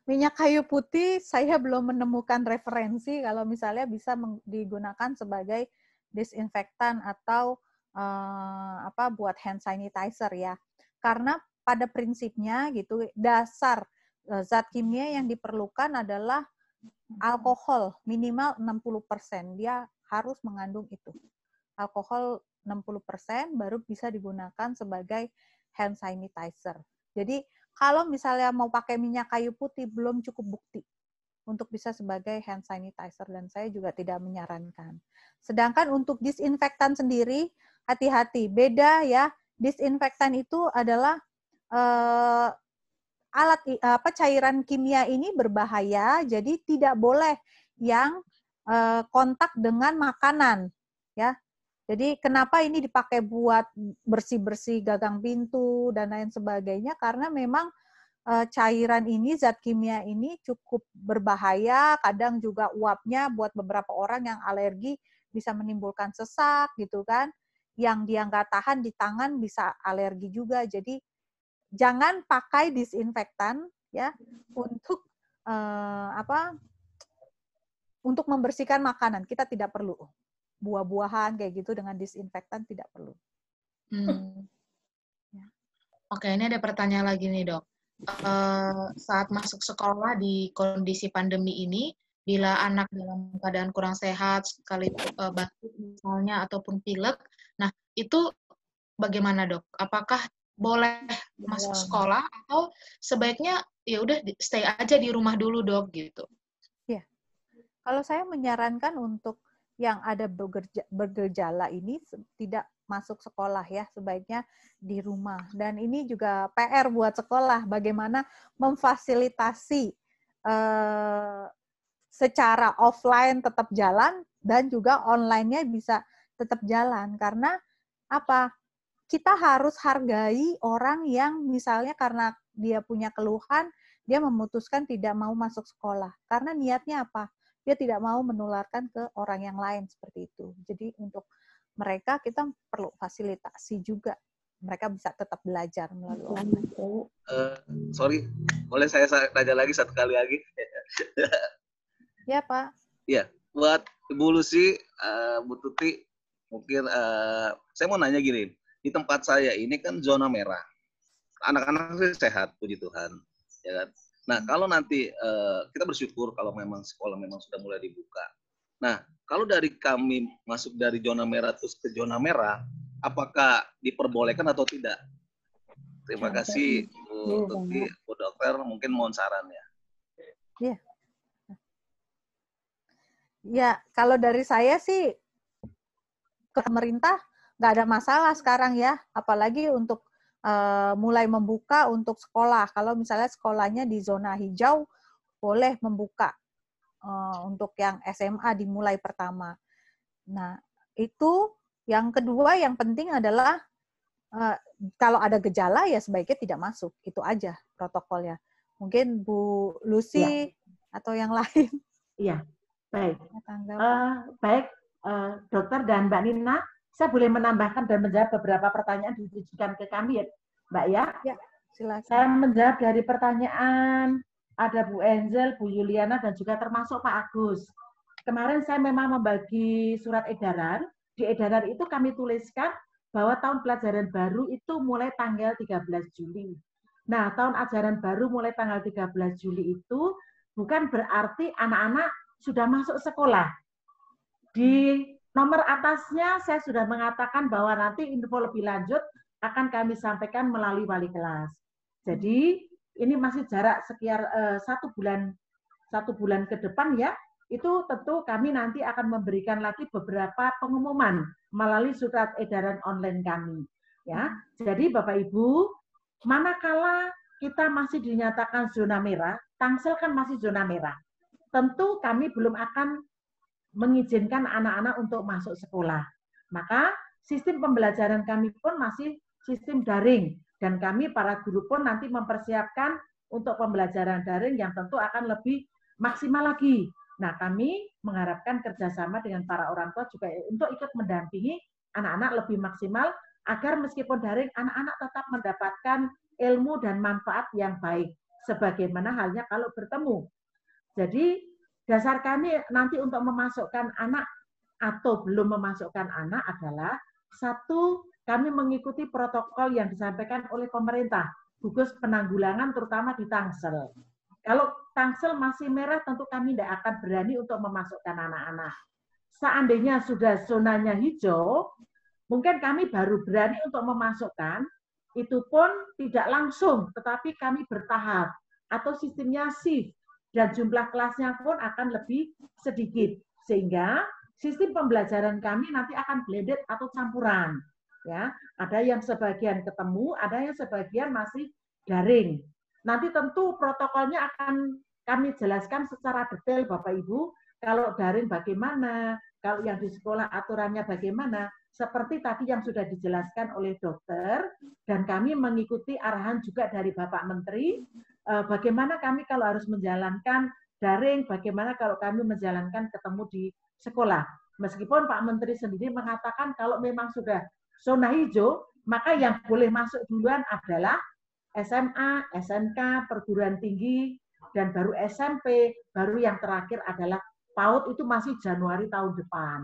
Minyak kayu putih saya belum menemukan referensi kalau misalnya bisa digunakan sebagai disinfektan atau buat hand sanitizer ya. Karena pada prinsipnya gitu dasar zat kimia yang diperlukan adalah alkohol minimal 60%. Dia harus mengandung itu. Alkohol 60% baru bisa digunakan sebagai hand sanitizer. Jadi kalau misalnya mau pakai minyak kayu putih belum cukup bukti untuk bisa sebagai hand sanitizer dan saya juga tidak menyarankan. Sedangkan untuk disinfektan sendiri hati-hati, beda ya. Disinfektan itu adalah cairan kimia ini berbahaya, jadi tidak boleh yang kontak dengan makanan, ya. Jadi kenapa ini dipakai buat bersih-bersih gagang pintu dan lain sebagainya? Karena memang cairan ini, zat kimia ini cukup berbahaya, kadang juga uapnya buat beberapa orang yang alergi bisa menimbulkan sesak gitu kan. Yang dia nggak tahan di tangan bisa alergi juga. Jadi jangan pakai disinfektan ya untuk untuk membersihkan makanan. Kita tidak perlu. Buah-buahan kayak gitu dengan disinfektan tidak perlu. Ya. Oke, ini ada pertanyaan lagi nih, Dok. Saat masuk sekolah di kondisi pandemi ini, bila anak dalam keadaan kurang sehat, sekalipun batuk misalnya ataupun pilek, nah itu bagaimana, Dok? Apakah boleh masuk sekolah atau sebaiknya ya udah stay aja di rumah dulu, Dok, gitu? Ya, kalau saya menyarankan untuk yang ada bergejala ini tidak masuk sekolah ya, sebaiknya di rumah. Dan ini juga PR buat sekolah, bagaimana memfasilitasi secara offline tetap jalan dan juga online-nya bisa tetap jalan. Karena apa? Kita harus hargai orang yang misalnya karena dia punya keluhan, dia memutuskan tidak mau masuk sekolah. Karena niatnya apa? Dia tidak mau menularkan ke orang yang lain seperti itu. Jadi untuk mereka kita perlu fasilitasi juga. Mereka bisa tetap belajar melalui online. Sorry, boleh saya tanya lagi satu kali lagi? Ya, Pak. Ya, buat Ibu Lucy, Bu Tuti, mungkin saya mau nanya gini. Di tempat saya ini kan zona merah. Anak-anak sih sehat, puji Tuhan. Ya kan? Nah, kalau nanti kita bersyukur kalau memang sekolah memang sudah mulai dibuka. Nah, kalau dari kami masuk dari zona merah terus ke zona merah, apakah diperbolehkan atau tidak? Terima kasih Bu Tuti, Bu Dokter, mungkin mohon sarannya. Iya. Ya, kalau dari saya sih ke pemerintah nggak ada masalah sekarang ya, apalagi untuk mulai membuka untuk sekolah. Kalau misalnya sekolahnya di zona hijau, boleh membuka untuk yang SMA dimulai pertama. Nah, itu yang kedua yang penting adalah kalau ada gejala ya sebaiknya tidak masuk. Itu aja protokolnya. Mungkin Bu Lucy atau yang lain. Iya, baik. Baik, Dokter dan Mbak Nina, saya boleh menambahkan dan menjawab beberapa pertanyaan ditujukan ke kami ya, Mbak ya? Ya, silakan. Saya menjawab dari pertanyaan ada Bu Enzel, Bu Yuliana, dan juga termasuk Pak Agus. Kemarin saya memang membagi surat edaran. Di edaran itu kami tuliskan bahwa tahun pelajaran baru itu mulai tanggal 13 Juli. Nah, tahun ajaran baru mulai tanggal 13 Juli itu bukan berarti anak-anak sudah masuk sekolah. Di nomor atasnya saya sudah mengatakan bahwa nanti info lebih lanjut akan kami sampaikan melalui wali kelas. Jadi ini masih jarak sekitar 1 bulan ke depan ya. Itu tentu kami nanti akan memberikan lagi beberapa pengumuman melalui surat edaran online kami. Ya, jadi Bapak Ibu, manakala kita masih dinyatakan zona merah, Tangsel kan masih zona merah. Tentu kami belum akan mengizinkan anak-anak untuk masuk sekolah. Maka sistem pembelajaran kami pun masih sistem daring. Dan kami para guru pun nanti mempersiapkan untuk pembelajaran daring yang tentu akan lebih maksimal lagi. Nah, kami mengharapkan kerjasama dengan para orang tua juga untuk ikut mendampingi anak-anak lebih maksimal agar meskipun daring, anak-anak tetap mendapatkan ilmu dan manfaat yang baik. Sebagaimana halnya kalau bertemu. Jadi, dasar kami nanti untuk memasukkan anak atau belum memasukkan anak adalah satu, kami mengikuti protokol yang disampaikan oleh pemerintah, gugus penanggulangan terutama di Tangsel. Kalau Tangsel masih merah, tentu kami tidak akan berani untuk memasukkan anak-anak. Seandainya sudah zonanya hijau, mungkin kami baru berani untuk memasukkan, itu pun tidak langsung, tetapi kami bertahap, atau sistemnya shift, dan jumlah kelasnya pun akan lebih sedikit. Sehingga sistem pembelajaran kami nanti akan blended atau campuran. Ya, ada yang sebagian ketemu, ada yang sebagian masih daring. Nanti tentu protokolnya akan kami jelaskan secara detail Bapak Ibu, kalau daring bagaimana, kalau yang di sekolah aturannya bagaimana, seperti tadi yang sudah dijelaskan oleh dokter, dan kami mengikuti arahan juga dari Bapak Menteri, bagaimana kami kalau harus menjalankan daring, bagaimana kalau kami menjalankan ketemu di sekolah. Meskipun Pak Menteri sendiri mengatakan kalau memang sudah zona hijau, maka yang boleh masuk duluan adalah SMA, SMK, perguruan tinggi, dan baru SMP, baru yang terakhir adalah PAUD itu masih Januari tahun depan.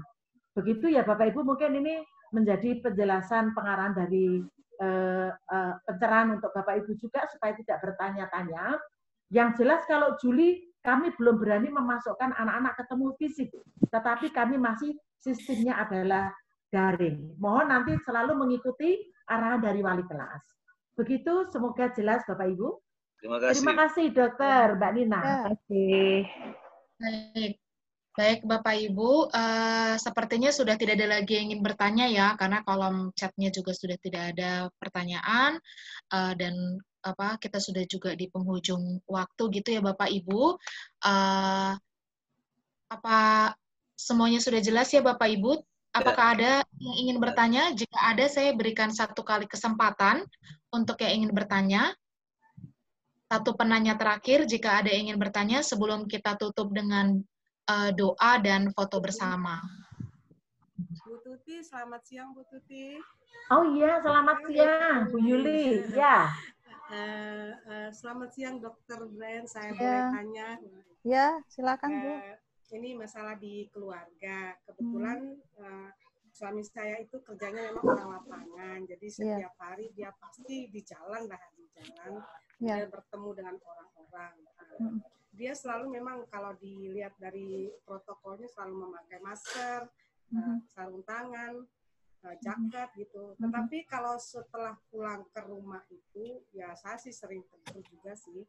Begitu ya Bapak Ibu, mungkin ini menjadi penjelasan pengarahan dari pencerahan untuk Bapak Ibu juga supaya tidak bertanya-tanya. Yang jelas kalau Juli kami belum berani memasukkan anak-anak ketemu fisik, tetapi kami masih sistemnya adalah daring. Mohon nanti selalu mengikuti arahan dari wali kelas. Begitu, semoga jelas Bapak Ibu. Terima kasih Dokter, Mbak Nina. Terima kasih. Baik. Baik, Bapak Ibu, sepertinya sudah tidak ada lagi yang ingin bertanya ya, karena kolom chatnya juga sudah tidak ada pertanyaan, dan kita sudah juga di penghujung waktu gitu ya Bapak Ibu. Apa semuanya sudah jelas ya Bapak Ibu? Apakah ada yang ingin bertanya? Jika ada, saya berikan 1 kali kesempatan untuk yang ingin bertanya. 1 penanya terakhir jika ada yang ingin bertanya sebelum kita tutup dengan doa dan foto bersama. Bu Tuti, selamat siang Bu Tuti. Oh iya, selamat siang Bu Yuli. Ya. Selamat siang Dokter Brian, saya boleh tanya? Ya, silakan Bu. Ini masalah di keluarga. Kebetulan suami saya itu kerjanya memang orang lapangan, jadi setiap hari dia pasti di jalan, dia bertemu dengan orang-orang. Dia selalu memang kalau dilihat dari protokolnya selalu memakai masker, sarung tangan, jaket gitu. Tetapi kalau setelah pulang ke rumah itu, ya saya sih sering tegur juga sih.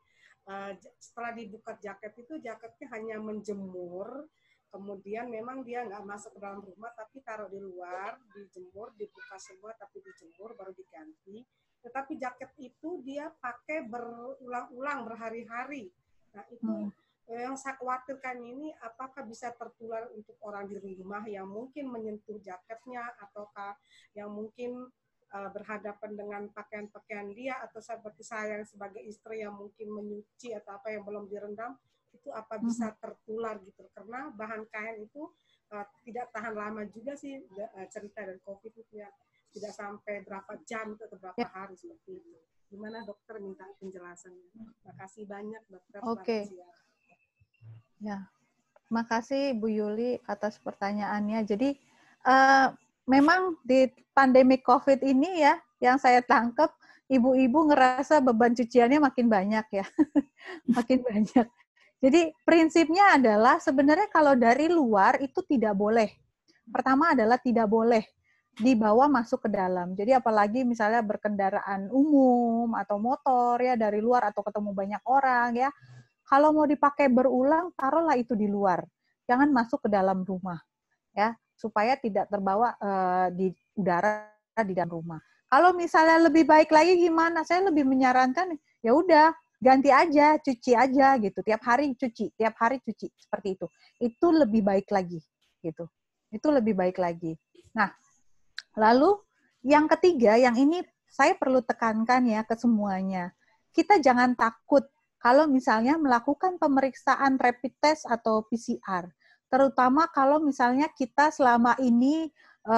Setelah dibuka jaket itu, jaketnya hanya menjemur. Kemudian memang dia nggak masuk ke dalam rumah, tapi taruh di luar, dijemur, dibuka semua, tapi dijemur, baru diganti. Tetapi jaket itu dia pakai berulang-ulang, berhari-hari. Nah, itu yang saya khawatirkan ini, apakah bisa tertular untuk orang di rumah yang mungkin menyentuh jaketnya, ataukah yang mungkin berhadapan dengan pakaian-pakaian dia, atau seperti saya sebagai istri yang mungkin menyuci atau apa yang belum direndam, itu apa bisa tertular gitu. Karena bahan kain itu tidak tahan lama juga sih, cerita dari COVID itu ya, tidak sampai berapa jam atau berapa hari seperti itu. Gimana dokter minta penjelasannya? Terima kasih banyak dokter. Oke. Ya, makasih Bu Yuli atas pertanyaannya. Jadi memang di pandemi COVID ini ya, yang saya tangkap ibu-ibu ngerasa beban cuciannya makin banyak ya, makin banyak. Jadi prinsipnya adalah sebenarnya kalau dari luar itu tidak boleh. Pertama adalah tidak boleh dibawa masuk ke dalam. Jadi apalagi misalnya berkendaraan umum atau motor ya dari luar atau ketemu banyak orang ya. Kalau mau dipakai berulang, taruhlah itu di luar. Jangan masuk ke dalam rumah ya, supaya tidak terbawa di udara di dalam rumah. Kalau misalnya lebih baik lagi gimana? Saya lebih menyarankan ya udah ganti aja, cuci aja gitu. Tiap hari cuci seperti itu. Itu lebih baik lagi gitu. Itu lebih baik lagi. Nah, lalu yang ketiga, yang ini saya perlu tekankan ya ke semuanya. Kita jangan takut kalau misalnya melakukan pemeriksaan rapid test atau PCR. Terutama kalau misalnya kita selama ini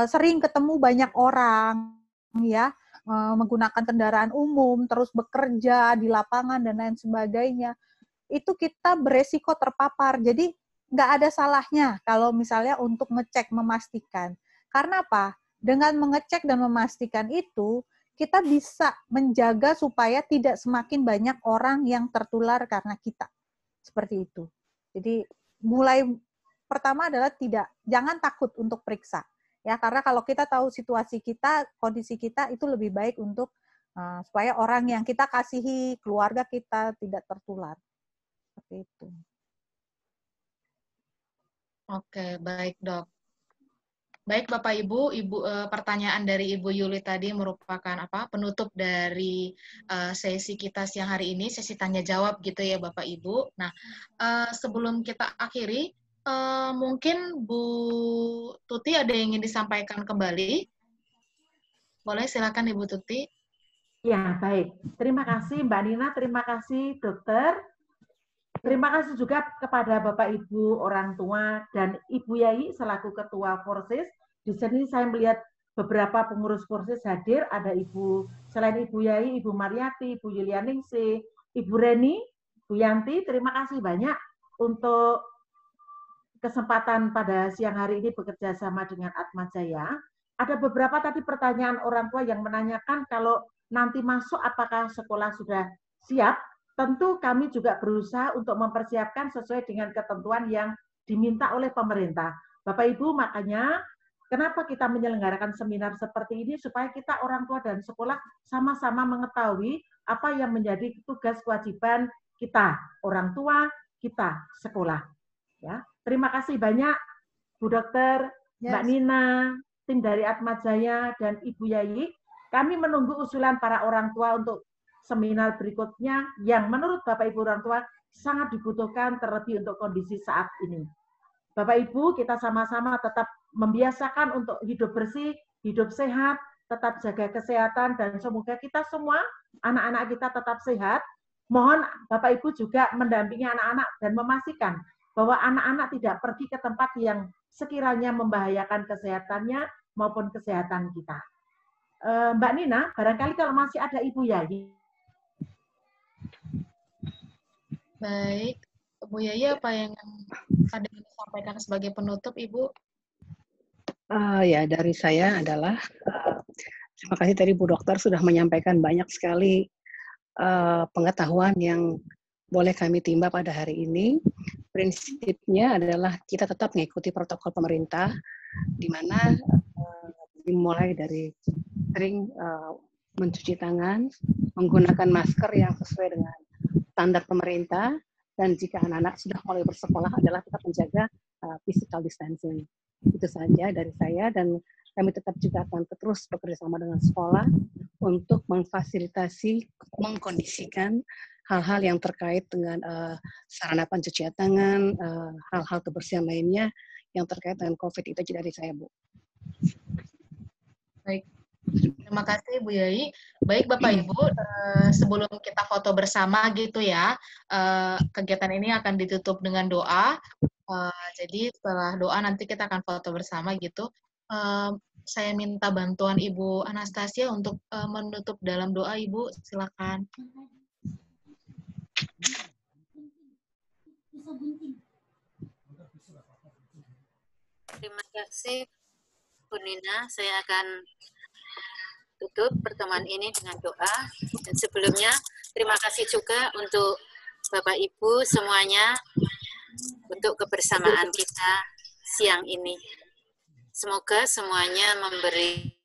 sering ketemu banyak orang, ya, menggunakan kendaraan umum, terus bekerja di lapangan dan lain sebagainya. Itu kita beresiko terpapar. Jadi nggak ada salahnya kalau misalnya untuk ngecek, memastikan. Karena apa? Dengan mengecek dan memastikan itu, kita bisa menjaga supaya tidak semakin banyak orang yang tertular karena kita. Seperti itu. Jadi mulai pertama adalah jangan takut untuk periksa. Ya, karena kalau kita tahu situasi kita, kondisi kita, itu lebih baik untuk supaya orang yang kita kasihi, keluarga kita tidak tertular. Seperti itu. Oke, baik dok. Baik Bapak Ibu, pertanyaan dari Ibu Yuli tadi merupakan penutup dari sesi kita siang hari ini, sesi tanya jawab gitu ya Bapak Ibu. Nah, sebelum kita akhiri, mungkin Bu Tuti ada yang ingin disampaikan kembali? Boleh, silakan Ibu Tuti. Ya, baik. Terima kasih Mbak Nina, terima kasih dokter. Terima kasih juga kepada Bapak Ibu orang tua dan Ibu Yai selaku Ketua Forsis. Di sini saya melihat beberapa pengurus Forsis hadir, ada selain Ibu Yai, Ibu Mariati, Ibu Yulianingsih, Ibu Reni, Bu Yanti, terima kasih banyak untuk kesempatan pada siang hari ini bekerja sama dengan Atmajaya. Ada beberapa tadi pertanyaan orang tua yang menanyakan kalau nanti masuk apakah sekolah sudah siap. Tentu kami juga berusaha untuk mempersiapkan sesuai dengan ketentuan yang diminta oleh pemerintah. Bapak Ibu, makanya kenapa kita menyelenggarakan seminar seperti ini supaya kita orang tua dan sekolah sama-sama mengetahui apa yang menjadi tugas kewajiban kita, orang tua, kita, sekolah. Ya, terima kasih banyak Bu Dokter, Mbak Nina, tim dari Atmajaya, dan Ibu Yayi. Kami menunggu usulan para orang tua untuk seminar berikutnya yang menurut Bapak Ibu orang tua sangat dibutuhkan terlebih untuk kondisi saat ini. Bapak Ibu, kita sama-sama tetap membiasakan untuk hidup bersih, hidup sehat, tetap jaga kesehatan, dan semoga kita semua, anak-anak kita tetap sehat. Mohon Bapak Ibu juga mendampingi anak-anak dan memastikan bahwa anak-anak tidak pergi ke tempat yang sekiranya membahayakan kesehatannya maupun kesehatan kita. Mbak Nina, barangkali kalau masih ada Ibu Yayi. Baik, Bu Yayi, apa yang ada yang disampaikan sebagai penutup, Ibu? Ya, dari saya adalah terima kasih tadi Bu Dokter sudah menyampaikan banyak sekali pengetahuan yang boleh kami timba pada hari ini. Prinsipnya adalah kita tetap mengikuti protokol pemerintah, di mana dimulai dari sering mencuci tangan, menggunakan masker yang sesuai dengan standar pemerintah, dan jika anak-anak sudah mulai bersekolah adalah tetap menjaga physical distancing. Itu saja dari saya, dan kami tetap juga akan terus bekerja sama dengan sekolah untuk memfasilitasi, mengkondisikan hal-hal yang terkait dengan sarana pencucian tangan, hal-hal kebersihan lainnya yang terkait dengan COVID. Itu aja dari saya, Bu. Baik. Terima kasih Bu Yayi. Baik Bapak Ibu, sebelum kita foto bersama gitu ya, kegiatan ini akan ditutup dengan doa. Jadi setelah doa nanti kita akan foto bersama gitu. Saya minta bantuan Ibu Anastasia untuk menutup dalam doa, Ibu. Silakan. Terima kasih Bu Nina. Saya akan tutup pertemuan ini dengan doa. Dan sebelumnya, terima kasih juga untuk Bapak Ibu semuanya untuk kebersamaan kita siang ini. Semoga semuanya memberi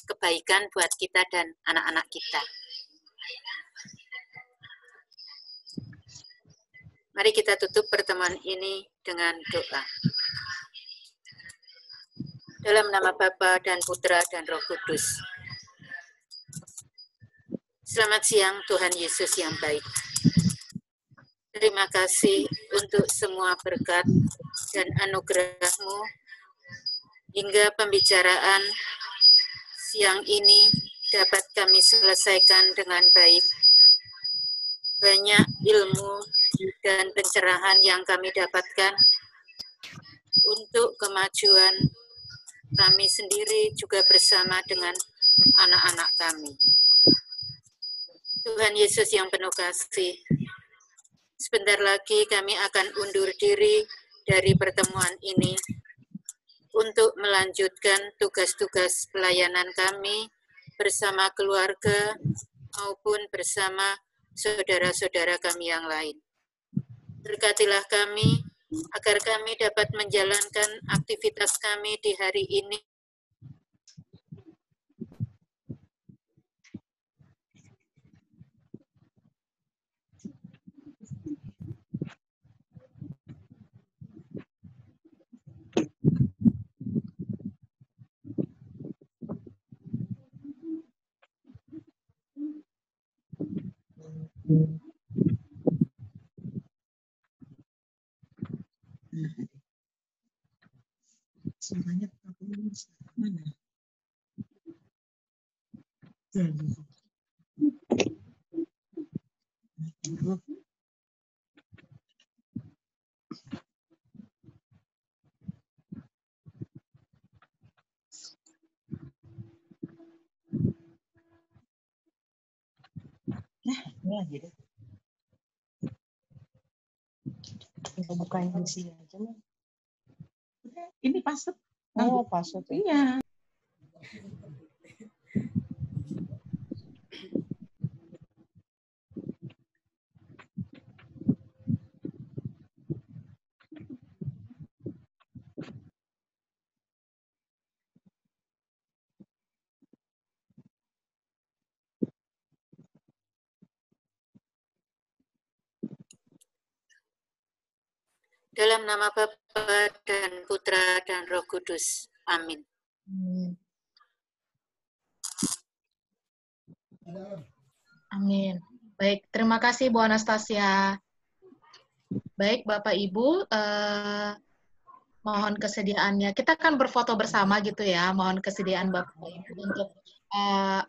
kebaikan buat kita dan anak-anak kita. Mari kita tutup pertemuan ini dengan doa. Dalam nama Bapa dan Putra dan Roh Kudus. Selamat siang Tuhan Yesus yang baik. Terima kasih untuk semua berkat dan anugerah-Mu hingga pembicaraan siang ini dapat kami selesaikan dengan baik. Banyak ilmu dan pencerahan yang kami dapatkan untuk kemajuan kami sendiri juga bersama dengan anak-anak kami. Tuhan Yesus yang penuh kasih, sebentar lagi kami akan undur diri dari pertemuan ini untuk melanjutkan tugas-tugas pelayanan kami bersama keluarga maupun bersama saudara-saudara kami yang lain. Berkatilah kami agar kami dapat menjalankan aktivitas kami di hari ini Semuanya mana? Ini aja deh. Kita bukain isi aja lah. Ini paset. Oh, paset. Iya. Dalam nama Bapa dan Putra dan Roh Kudus. Amin. Amin. Baik, terima kasih Bu Anastasia. Baik, Bapak Ibu, mohon kesediaannya. Kita akan berfoto bersama gitu ya. Mohon kesediaan Bapak Ibu untuk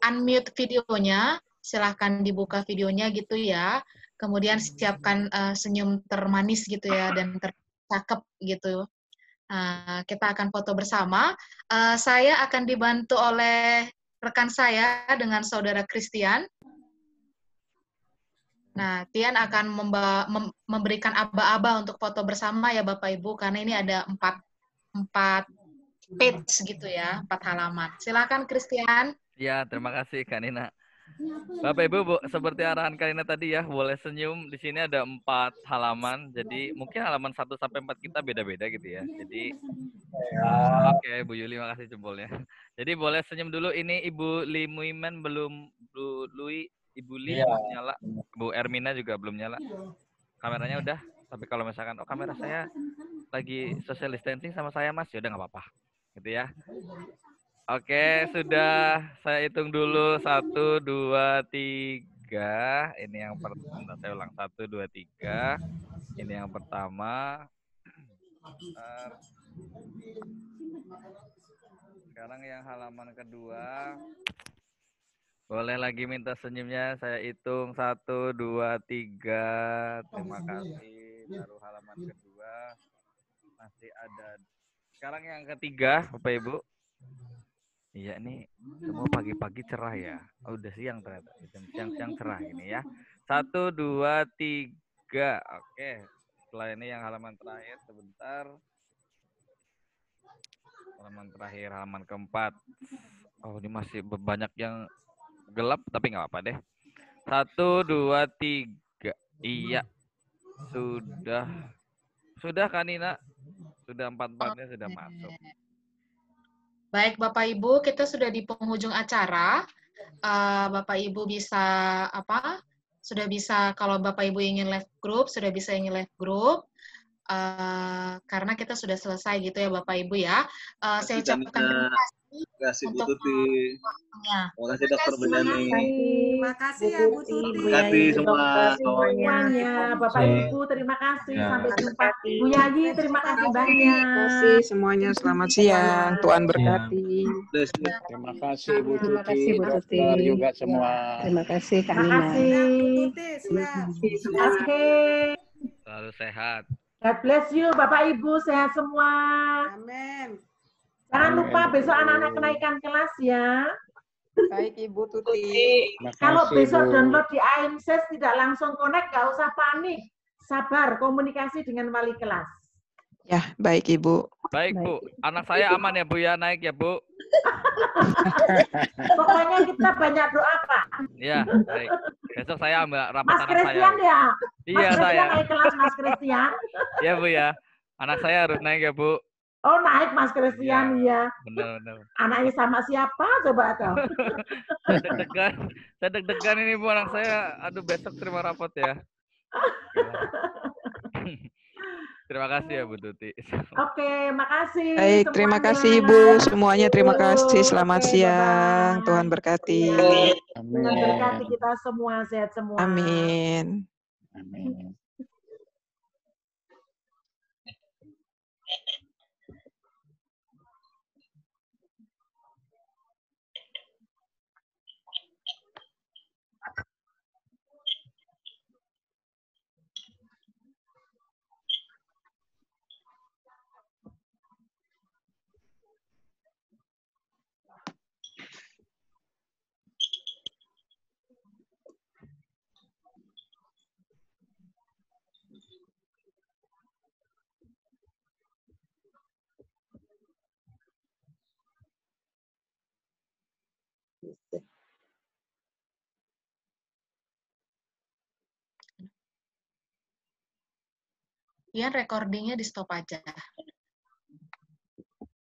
unmute videonya. Silahkan dibuka videonya gitu ya. Kemudian siapkan senyum termanis gitu ya dan tercakep gitu. Kita akan foto bersama. Saya akan dibantu oleh rekan saya dengan Saudara Christian. Nah, Tian akan memberikan aba-aba untuk foto bersama ya Bapak Ibu, karena ini ada 4 page gitu ya, 4 halaman. Silakan Christian. Ya, terima kasih Kak Nina. Bapak Ibu, Bu, seperti arahan Kak Nina tadi ya, boleh senyum. Di sini ada 4 halaman, jadi mungkin halaman 1 sampai 4 kita beda-beda gitu ya. Jadi, oke, Bu Yuli, makasih jempolnya. Jadi boleh senyum dulu. Ini Ibu Li Muimen belum, Bu Lui, Ibu Li belum nyala, Bu Ermina juga belum nyala. Kameranya udah, tapi kalau misalkan, oh kamera saya lagi social distancing sama saya Mas, ya udah nggak apa-apa, gitu ya. Oke, sudah. Saya hitung dulu. 1, 2, 3. Ini yang pertama. Saya ulang. 1, 2, 3. Ini yang pertama. Sekarang yang halaman kedua. Boleh lagi minta senyumnya. Saya hitung. 1, 2, 3. Terima kasih. Baru halaman kedua. Masih ada. Sekarang yang ketiga, Bapak Ibu. Iya, ini semua pagi-pagi cerah ya. Oh, udah siang ternyata. Siang-siang cerah ini ya. 1, 2, 3. Oke. Setelah ini yang halaman terakhir sebentar. Halaman terakhir, halaman keempat. Oh, ini masih banyak yang gelap, tapi nggak apa-apa deh. 1, 2, 3. Iya. Sudah kan Nina? Sudah 4-4-nya sudah masuk. Baik, Bapak Ibu, kita sudah di penghujung acara. Bapak Ibu bisa sudah bisa, kalau Bapak Ibu ingin live group, sudah bisa ingin live group. Karena kita sudah selesai gitu ya Bapak Ibu ya. Saya ucapkan terima kasih untuk waktunya. Terima kasih Dokter Briani. Terima kasih ya Bu Tuti. Terima kasih semuanya. Bapak Ibu terima kasih. Sampai jumpa. Bu Yayi terima kasih banyak. Terima kasih semuanya. Selamat siang. Tuhan berkati. Terima kasih Bu Tuti, dokter juga semua. Terima kasih Kak Terima Nina. kasih. Oke. Selalu sehat. God bless you, Bapak Ibu, sehat semua. Amin. Jangan lupa besok anak-anak kenaikan kelas ya. Baik Ibu Tuti. Kalau besok download di AIMSES tidak langsung connect, nggak usah panik. Sabar, komunikasi dengan wali kelas. Ya, baik Ibu. Baik Bu, anak saya aman ya Bu ya, naik ya Bu. Pokoknya kita banyak doa Pak. Iya, baik. Besok saya ambil rapat Mas anak saya. Christian ya? Iya, Mas saya. Christian naik kelas Mas Christian. Iya Bu ya, anak saya harus naik ya Bu. Oh naik Mas Christian ya. Benar. Anaknya sama siapa coba atau? Saya deg-degan ini Bu, anak saya. Aduh, besok terima rapot ya. Terima kasih ya Bu Tuti. Oke, makasih. Baik, terima kasih Ibu semuanya. Terima kasih. Selamat siang. Tuhan berkati. Tuhan berkati kita semua, sehat semua. Amin. Amin. Ya, recordingnya di stop aja.